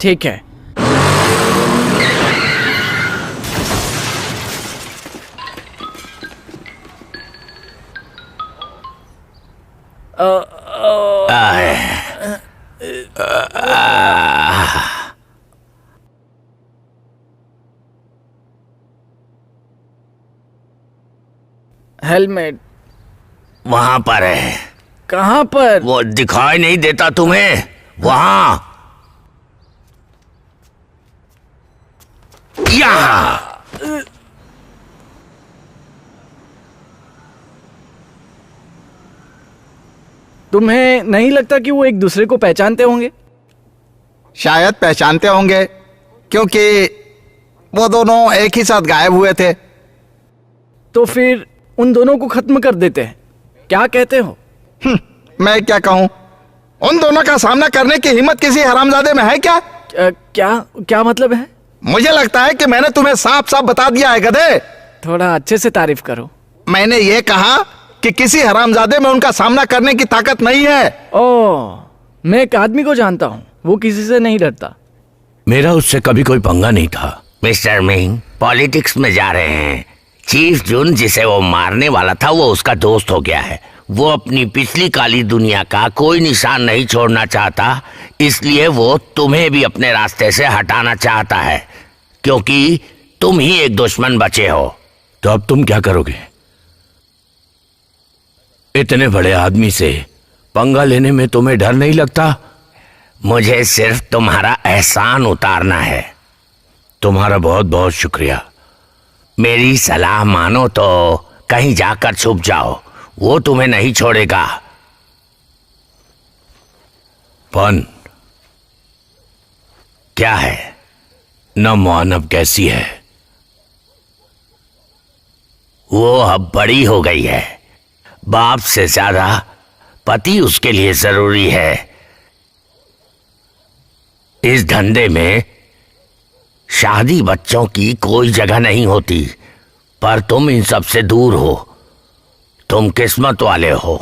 ठीक है। हेलमेट वहां पर है। कहाँ पर? वो दिखाई नहीं देता तुम्हें? वहां। यहाँ। तुम्हें नहीं लगता कि वो एक दूसरे को पहचानते होंगे? शायद पहचानते होंगे, क्योंकि वो दोनों एक ही साथ गायब हुए थे। तो फिर उन दोनों को खत्म कर देते हैं, क्या कहते हो? मैं क्या कहूं? उन दोनों का सामना करने की हिम्मत किसी हरामजादे में है क्या? क्या मतलब है? मुझे लगता है कि मैंने तुम्हें साफ साफ बता दिया है गधे। थोड़ा अच्छे से तारीफ करो। मैंने ये कहा कि किसी हरामजादे में उनका सामना करने की ताकत नहीं है। ओह, मैं एक आदमी को जानता हूँ, वो किसी से नहीं डरता। मेरा उससे कभी कोई पंगा नहीं था। मिस्टर मिंग पॉलिटिक्स में जा रहे हैं। चीफ जून जिसे वो मारने वाला था वो उसका दोस्त हो गया है। वो अपनी पिछली काली दुनिया का कोई निशान नहीं छोड़ना चाहता, इसलिए वो तुम्हें भी अपने रास्ते से हटाना चाहता है, क्योंकि तुम ही एक दुश्मन बचे हो। तो अब तुम क्या करोगे? इतने बड़े आदमी से पंगा लेने में तुम्हें डर नहीं लगता? मुझे सिर्फ तुम्हारा एहसान उतारना है। तुम्हारा बहुत बहुत शुक्रिया। मेरी सलाह मानो तो कहीं जाकर छुप जाओ, वो तुम्हें नहीं छोड़ेगा। पन क्या है न मोहनब कैसी है? वो अब बड़ी हो गई है। बाप से ज्यादा पति उसके लिए जरूरी है। इस धंधे में शादी बच्चों की कोई जगह नहीं होती, पर तुम इन सब से दूर हो। तुम किस्मत वाले हो।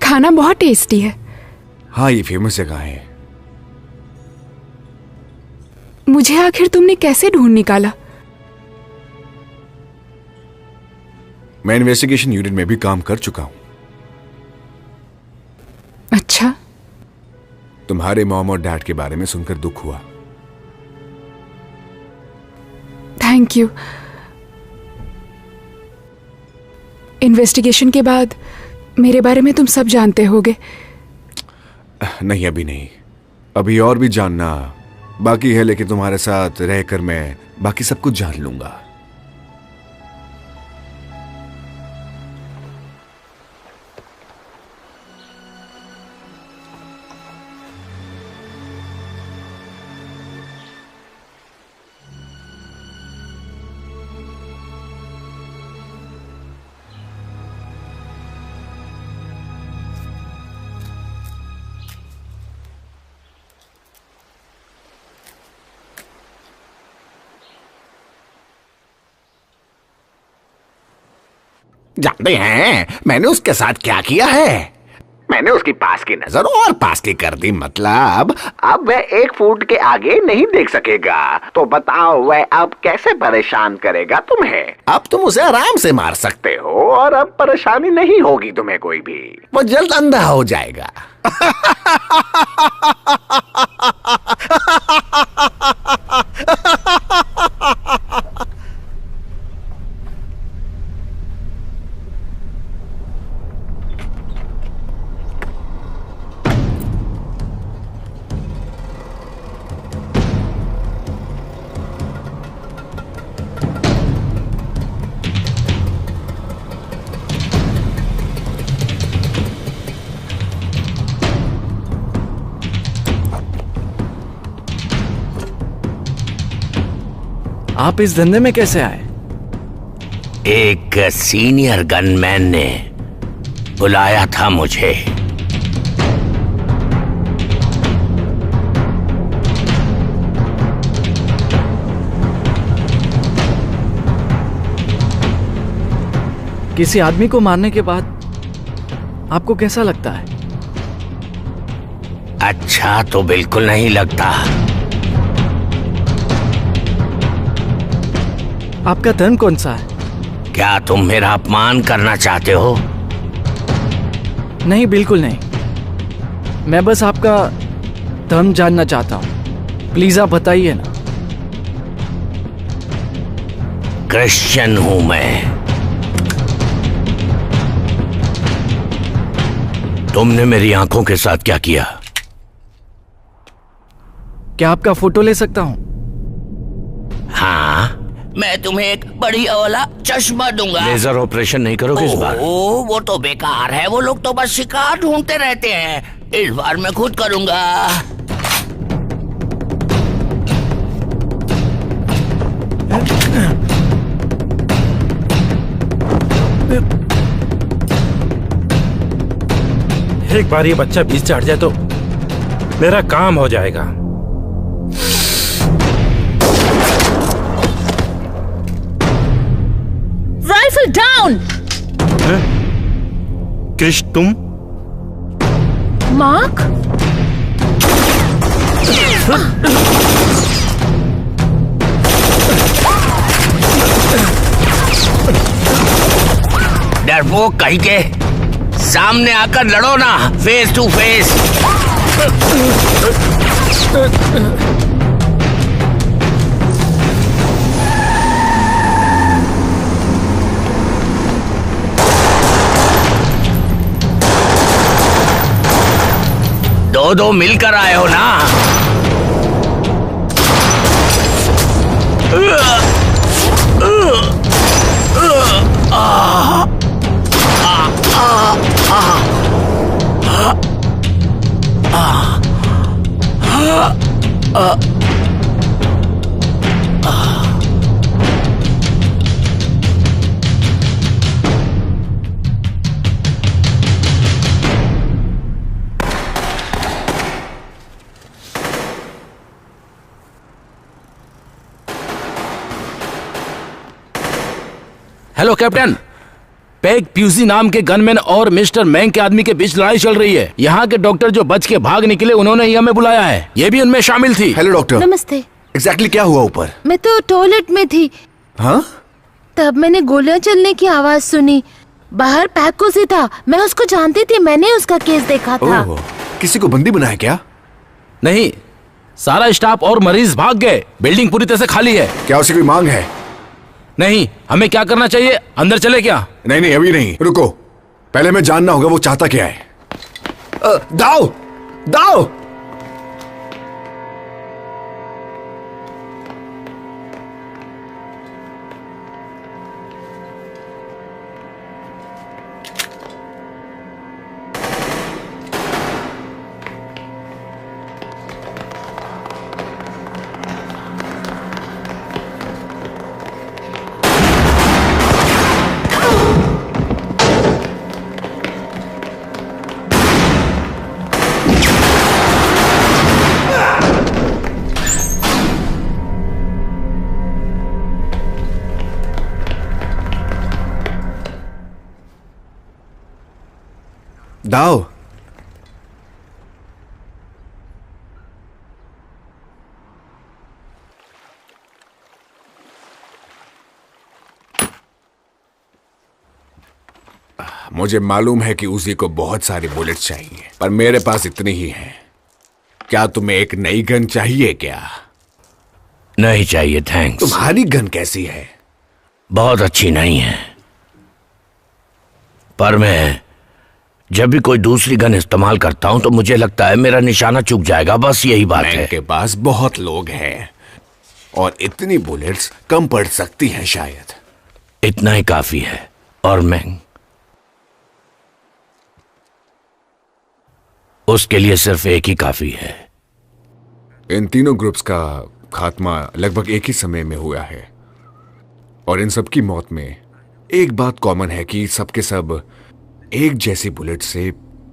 खाना बहुत टेस्टी है। हाँ, ये फेमस जगह है। मुझे आखिर तुमने कैसे ढूंढ निकाला? मैं इन्वेस्टिगेशन यूनिट में भी काम कर चुका हूं। अच्छा। तुम्हारे मॉम और डैड के बारे में सुनकर दुख हुआ। Thank you. इन्वेस्टिगेशन के बाद मेरे बारे में तुम सब जानते होगे। नहीं, अभी नहीं। अभी और भी जानना बाकी है, लेकिन तुम्हारे साथ रहकर मैं बाकी सब कुछ जान लूंगा। जानते हैं मैंने उसके साथ क्या किया है? मैंने उसकी पास की नजर और पास की कर दी, मतलब अब वह 1 फुट के आगे नहीं देख सकेगा। तो बताओ वह अब कैसे परेशान करेगा तुम्हें? अब तुम उसे आराम से मार सकते हो और अब परेशानी नहीं होगी तुम्हें कोई भी। वो जल्द अंधा हो जाएगा। आप इस धंधे में कैसे आए? एक सीनियर गनमैन ने बुलाया था मुझे। किसी आदमी को मारने के बाद आपको कैसा लगता है? अच्छा तो बिल्कुल नहीं लगता। आपका धर्म कौन सा है? क्या तुम मेरा अपमान करना चाहते हो? नहीं, बिल्कुल नहीं। मैं बस आपका धर्म जानना चाहता हूं। प्लीज आप बताइए ना। क्रिश्चियन हूं मैं। तुमने मेरी आंखों के साथ क्या किया? क्या आपका फोटो ले सकता हूं? हाँ, मैं तुम्हें एक बढ़िया वाला चश्मा दूंगा। लेजर ऑपरेशन नहीं करोगे इस बार? ओ, वो तो बेकार है। वो लोग तो बस शिकार ढूंढते रहते हैं। इस बार मैं खुद करूंगा। एक बार ये बच्चा बीच से हट जाए तो मेरा काम हो जाएगा। Rifle down. क्रिश, तुम? मार्क? डरपोक कहीं के, सामने आकर लड़ो ना, फेस टू फेस। दो मिलकर आए हो ना? हेलो कैप्टन, पेग प्यूसी नाम के गनमैन और मिस्टर मैंग के आदमी के बीच लड़ाई चल रही है। यहाँ के डॉक्टर जो बच के भाग निकले, उन्होंने ही हमें बुलाया है। ये भी उनमें शामिल थी। Hello doctor. नमस्ते। एग्जैक्टली क्या हुआ ऊपर? मैं तो टॉयलेट में थी। हाँ? तब मैंने गोलियां चलने की आवाज सुनी। बाहर पैकोसी था, मैं उसको जानती थी, मैंने उसका केस देखा था। ओह, किसी को बंदी बनाया क्या? नहीं, सारा स्टाफ और मरीज भाग गए। बिल्डिंग पूरी तरह से खाली है। क्या उसे कोई मांग है? नहीं, हमें क्या करना चाहिए? अंदर चले क्या? नहीं नहीं, अभी नहीं, रुको। पहले मैं जानना होगा वो चाहता क्या है। दाओ, दाओ। दाओ, मुझे मालूम है कि उसी को बहुत सारी बुलेट चाहिए, पर मेरे पास इतनी ही है। क्या तुम्हें एक नई गन चाहिए क्या? नहीं चाहिए, थैंक्स। तुम्हारी गन कैसी है? बहुत अच्छी नहीं है, पर मैं जब भी कोई दूसरी गन इस्तेमाल करता हूं तो मुझे लगता है मेरा निशाना चूक जाएगा, बस यही बात है। के पास बहुत लोग हैं और इतनी बुलेट्स कम पड़ सकती हैं शायद। इतना ही काफी है। और मैं उसके लिए सिर्फ एक ही काफी है। इन तीनों ग्रुप्स का खात्मा लगभग एक ही समय में हुआ है और इन सबकी मौत में एक बात कॉमन है कि सबके सब एक जैसी बुलेट से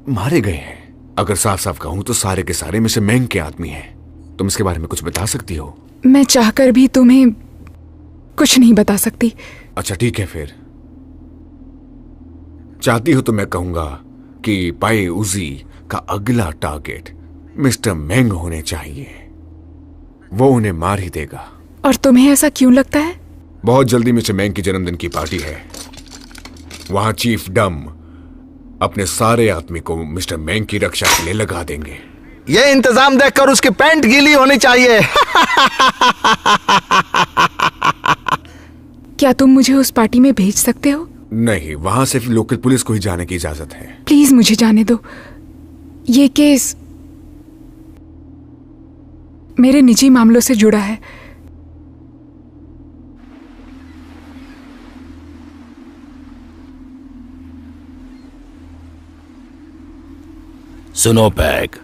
मारे गए हैं। अगर साफ साफ कहूं तो सारे के सारे मिस्टर मैंग के आदमी हैं। तुम इसके बारे में कुछ बता सकती हो? मैं चाहकर भी तुम्हें कुछ नहीं बता सकती। अच्छा ठीक है, फिर चाहती हो तो मैं कहूंगा कि पाई उजी का अगला टारगेट मिस्टर मैंग होने चाहिए। वो उन्हें मार ही देगा। और तुम्हें ऐसा क्यों लगता है? बहुत जल्दी मिस्टर मैंग की जन्मदिन की पार्टी है। वहां चीफ डम अपने सारे आदमी को मिस्टर मैंग की रक्षा के लिए लगा देंगे। ये इंतजाम देखकर उसकी पैंट गीली होनी चाहिए। क्या तुम मुझे उस पार्टी में भेज सकते हो? नहीं, वहां सिर्फ लोकल पुलिस को ही जाने की इजाजत है। प्लीज मुझे जाने दो। ये केस मेरे निजी मामलों से जुड़ा है। सुनो पैक,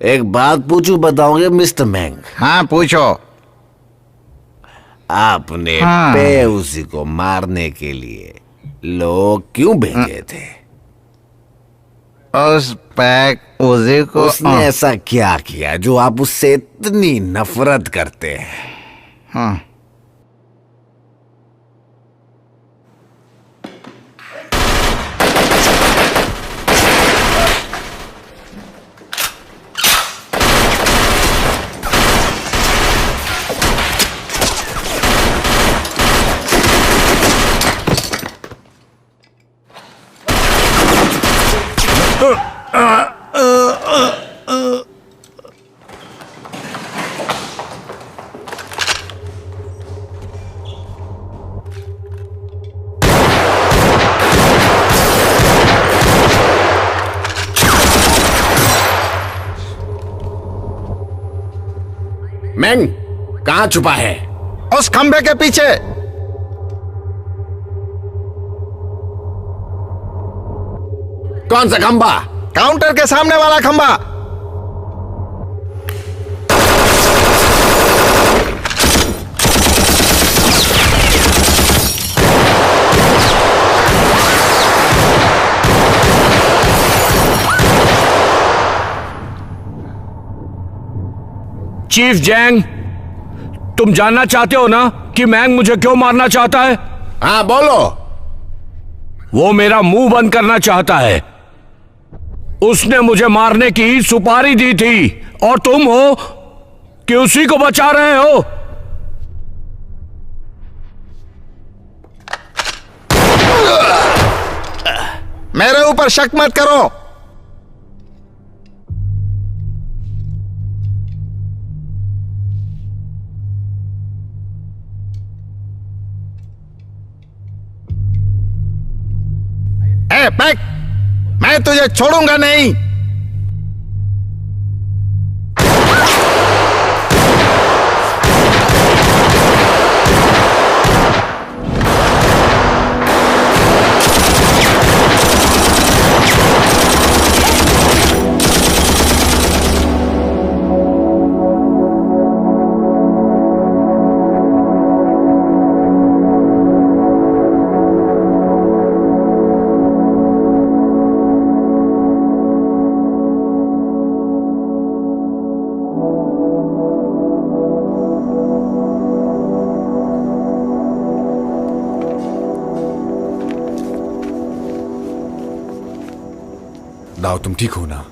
एक बात पूछूं, बताओगे मिस्टर मैंग? हाँ पूछो। आपने पे उसी को मारने के लिए लोग क्यों भेजे थे? उस पैक उसी को उसने ऐसा क्या किया जो आप उससे इतनी नफरत करते हैं? हाँ। मैंग कहां छुपा है? उस खंबे के पीछे। कौन सा खंबा? काउंटर के सामने वाला खंबा। चीफ जैंग, तुम जानना चाहते हो ना कि मैंग मुझे क्यों मारना चाहता है? हाँ बोलो। वो मेरा मुंह बंद करना चाहता है। उसने मुझे मारने की सुपारी दी थी और तुम हो कि उसी को बचा रहे हो। मेरे ऊपर शक मत करो। पैक, मैं तुझे छोड़ूंगा नहीं। दाओ, तुम ठीक हो ना?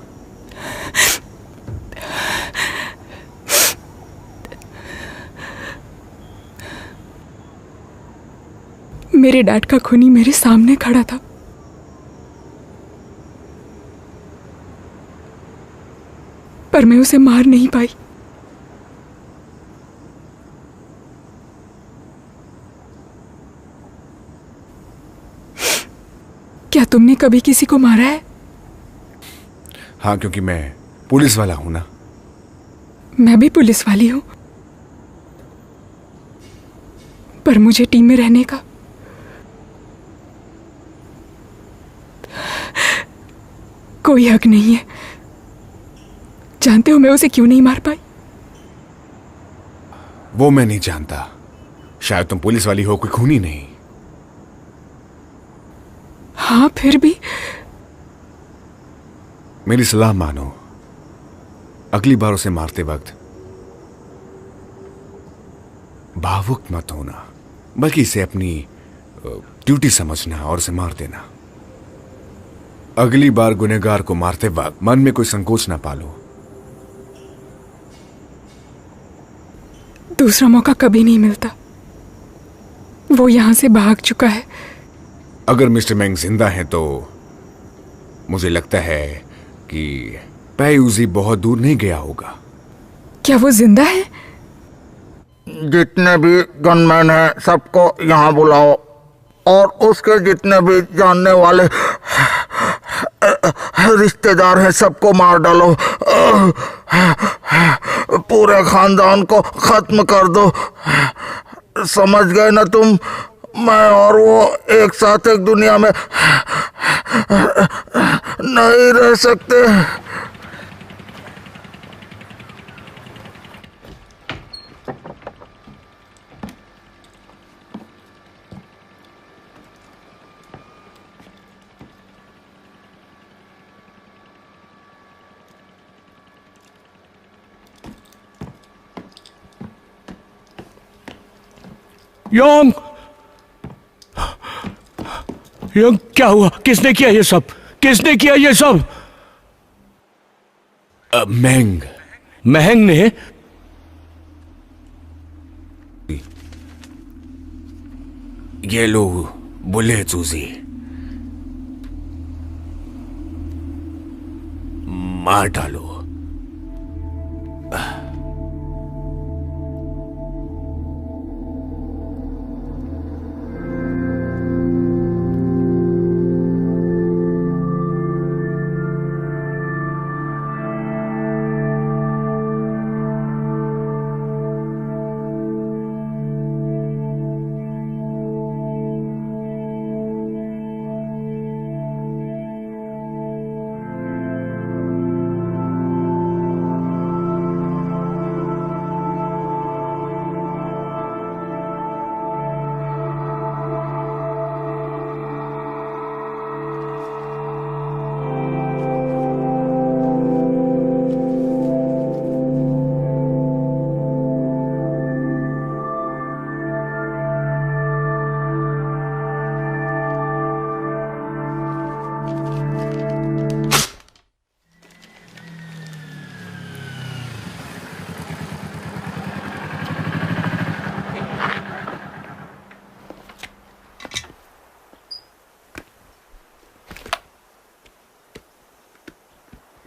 मेरे डैड का खूनी मेरे सामने खड़ा था। पर मैं उसे मार नहीं पाई। क्या तुमने कभी किसी को मारा है? हाँ, क्योंकि मैं पुलिस वाला हूं ना। मैं भी पुलिस वाली हूं, पर मुझे टीम में रहने का कोई हक नहीं है। जानते हो मैं उसे क्यों नहीं मार पाई? वो मैं नहीं जानता। शायद तुम पुलिस वाली हो, कोई खूनी नहीं। हाँ, फिर भी मेरी सलाह मानो। अगली बार उसे मारते वक्त भावुक मत होना, बल्कि इसे अपनी ड्यूटी समझना और उसे मार देना। अगली बार गुनहगार को मारते वक्त मन में कोई संकोच ना पालो। दूसरा मौका कभी नहीं मिलता। वो यहां से भाग चुका है। अगर मिस्टर मैंग जिंदा है तो मुझे लगता है कि पैयूजी बहुत दूर नहीं गया होगा। क्या वो जिंदा है? जितने भी गनमैन हैं सबको यहाँ बुलाओ और उसके जितने भी जानने वाले रिश्तेदार हैं सबको मार डालो। पूरे खानदान को खत्म कर दो। समझ गए ना तुम? मैं और वो एक साथ एक दुनिया में नहीं रह सकते। योंग, योंग, क्या हुआ? किसने किया ये सब? किसने किया ये सब? मैंग। महंग ने? ये लो बुले चूजी, मार डालो।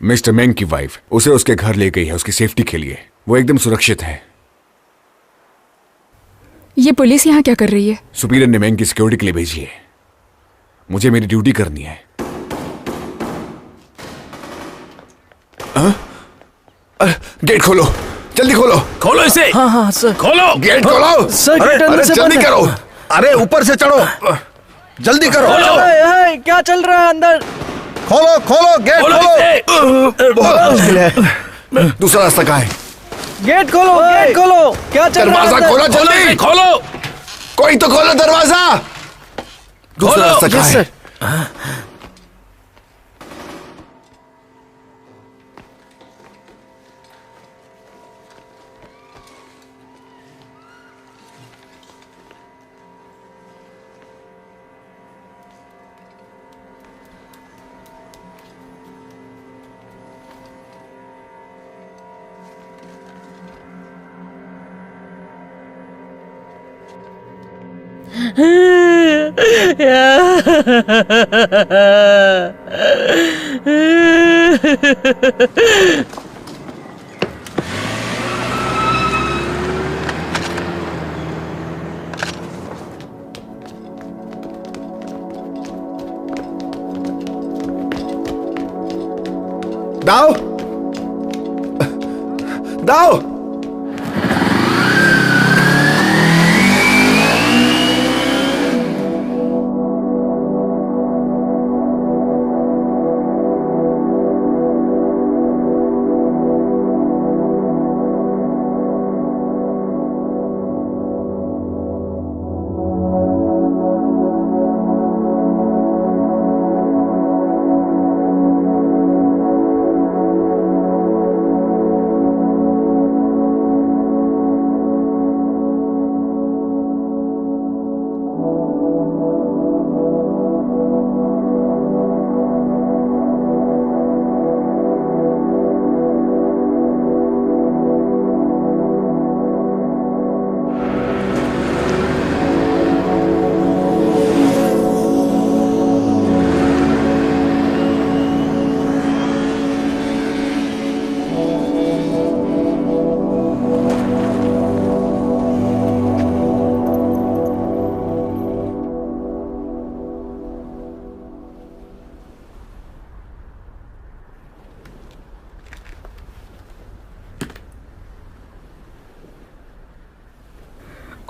मिस्टर मेंग की वाइफ उसे उसके घर ले गई है उसकी सेफ्टी के लिए। वो एकदम सुरक्षित है। ये पुलिस यहाँ क्या कर रही है? सुपीरियर ने मेंग की सिक्योरिटी के लिए भेजी है। मुझे मेरी ड्यूटी करनी है। गेट खोलो, जल्दी खोलो। खोलो इसे। हाँ हाँ सर। खोलो गेट खोलो। सर अरे, गेट अंदर अरे से जल्दी बंद है। करो। अरे ऊपर से चढ़ो, जल्दी करो। क्या चल रहा है अंदर? खोलो खोलो, गेट खोलो खोलो। इसे। बहुत मुश्किल है। दूसरा रास्ता कहाँ है? गेट खोलो, गेट खोलो। क्या चल रहा है दरवाजा अंदर? खोलो खोलो जल्दी। इसे, खोलो। कोई तो खोलो दरवाजा। दूसरा रास्ता कहाँ यस है? सर। दाओ, दाओ।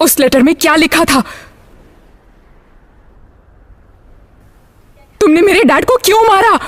उस लेटर में क्या लिखा था? तुमने मेरे डैड को क्यों मारा?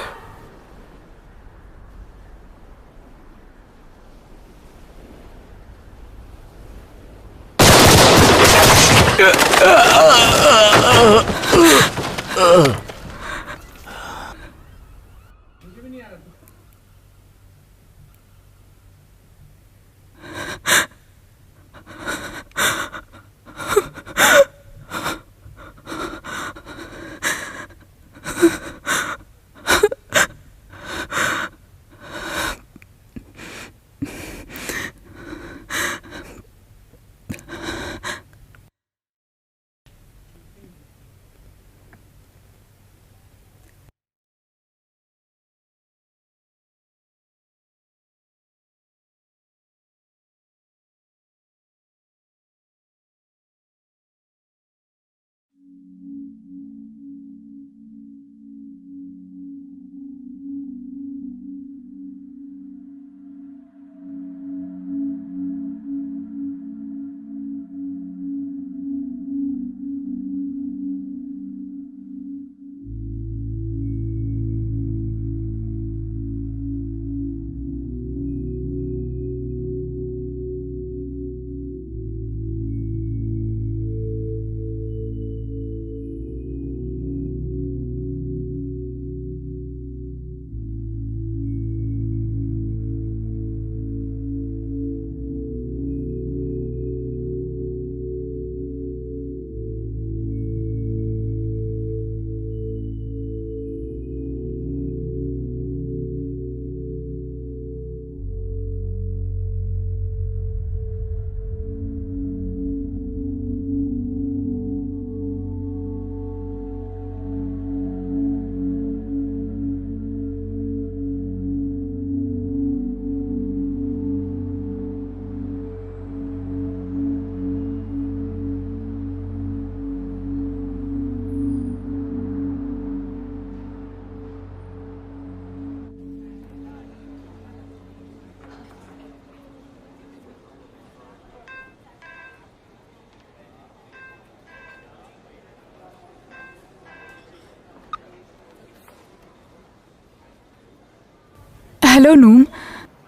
हेलो नूम।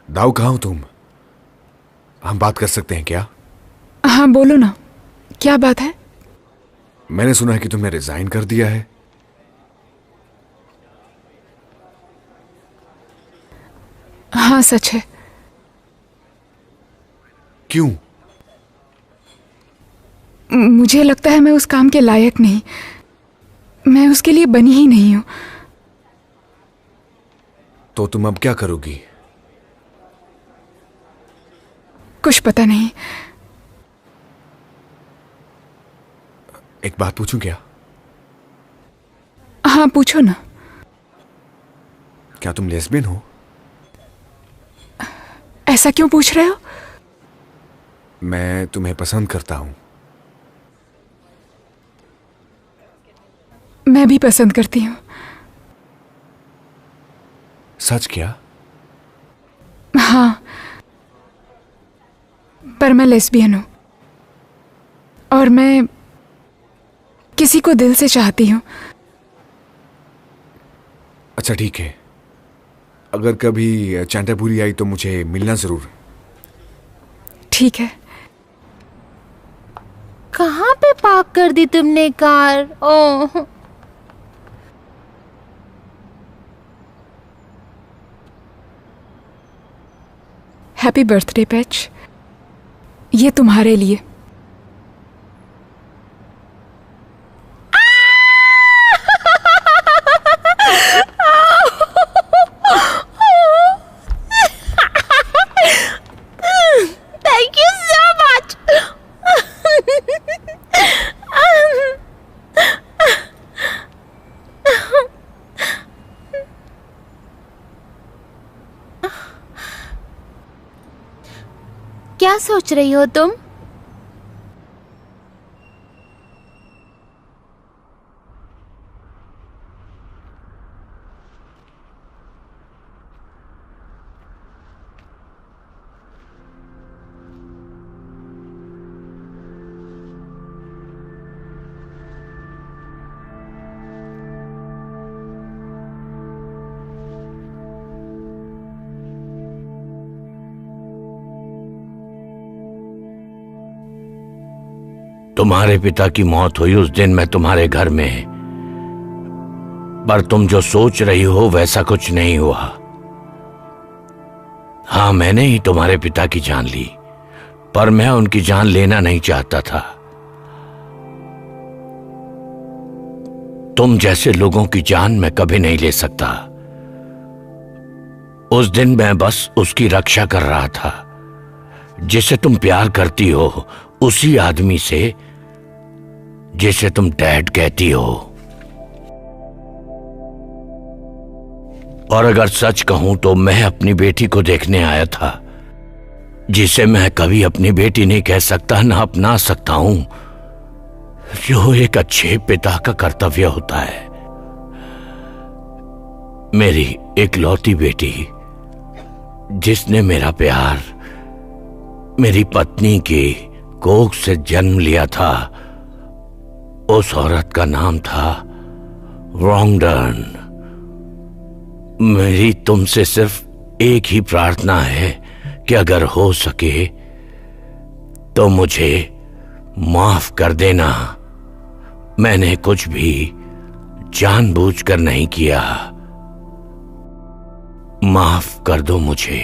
दाऊ, कहाँ हो तुम? हम बात कर सकते हैं क्या? हाँ बोलो ना, क्या बात है? मैंने सुना है कि तुमने रिजाइन कर दिया है। हाँ सच है। क्यों? मुझे लगता है मैं उस काम के लायक नहीं, मैं उसके लिए बनी ही नहीं हूं। तो तुम अब क्या करोगी? कुछ पता नहीं। एक बात पूछूं क्या? हाँ पूछो ना। क्या तुम लेस्बियन हो? ऐसा क्यों पूछ रहे हो? मैं तुम्हें पसंद करता हूं। मैं भी पसंद करती हूँ। सच क्या? हाँ, पर मैं लेस्बियन हूँ और मैं किसी को दिल से चाहती हूँ। अच्छा ठीक है, अगर कभी चांटापुरी आई तो मुझे मिलना जरूर। ठीक है। कहाँ पे पार्क कर दी तुमने कार? ओह, हैप्पी बर्थडे पैच, ये तुम्हारे लिए। Thank you so much. क्या सोच रही हो तुम? तुम्हारे पिता की मौत हुई उस दिन मैं तुम्हारे घर में, पर तुम जो सोच रही हो वैसा कुछ नहीं हुआ। हाँ, मैंने ही तुम्हारे पिता की जान ली, पर मैं उनकी जान लेना नहीं चाहता था। तुम जैसे लोगों की जान मैं कभी नहीं ले सकता। उस दिन मैं बस उसकी रक्षा कर रहा था जिसे तुम प्यार करती हो, उसी आदमी से जिसे तुम डैड कहती हो। और अगर सच कहूं तो मैं अपनी बेटी को देखने आया था, जिसे मैं कभी अपनी बेटी नहीं कह सकता, ना अपना सकता हूं, जो एक अच्छे पिता का कर्तव्य होता है। मेरी इकलौती बेटी, जिसने मेरा प्यार मेरी पत्नी की कोख से जन्म लिया था, उस औरत का नाम था रॉन्गडर्न। मेरी तुमसे सिर्फ एक ही प्रार्थना है कि अगर हो सके तो मुझे माफ कर देना। मैंने कुछ भी जानबूझकर नहीं किया। माफ कर दो मुझे।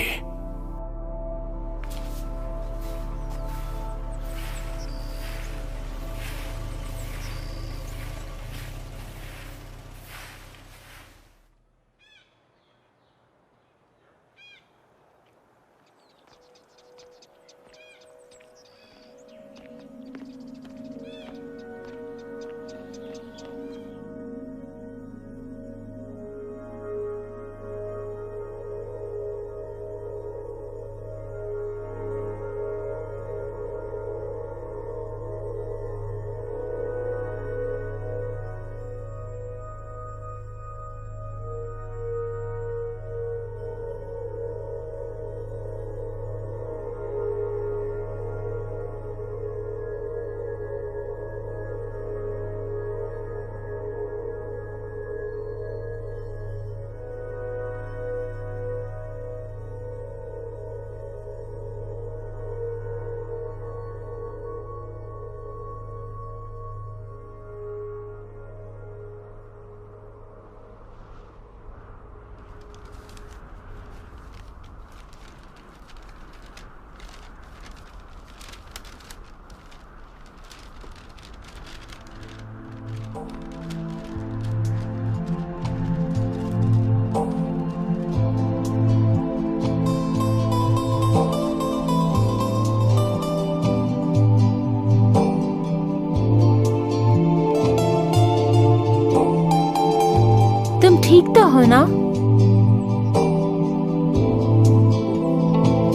तो हो ना?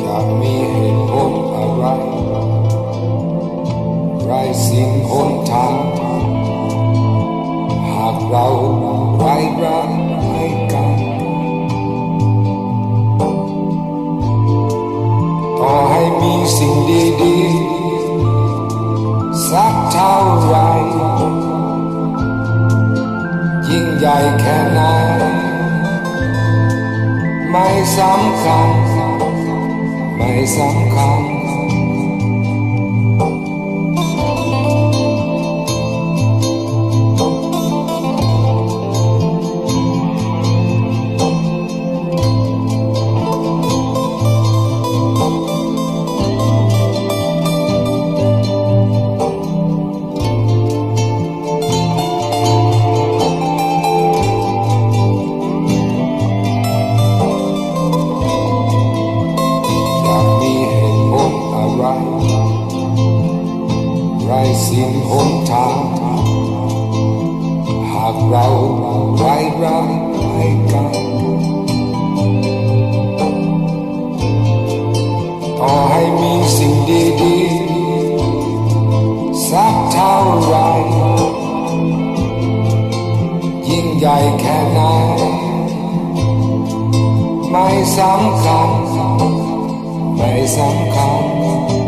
อยากมีเหตุผลอะไรไรสิ่งหนทางหากเราไว้รักให้กันต่อให้มีสิ่งดีๆสักเท่าไรยิ่งใหญ่แค่ไหนไม่สำคัญไม่สำคัญสิ่งหนทางหากเราไว้รักให้กันต่อให้มีสิ่งดีๆสักเท่าไรยิ่งใหญ่แค่ไหนไม่สำคัญไม่สำคัญ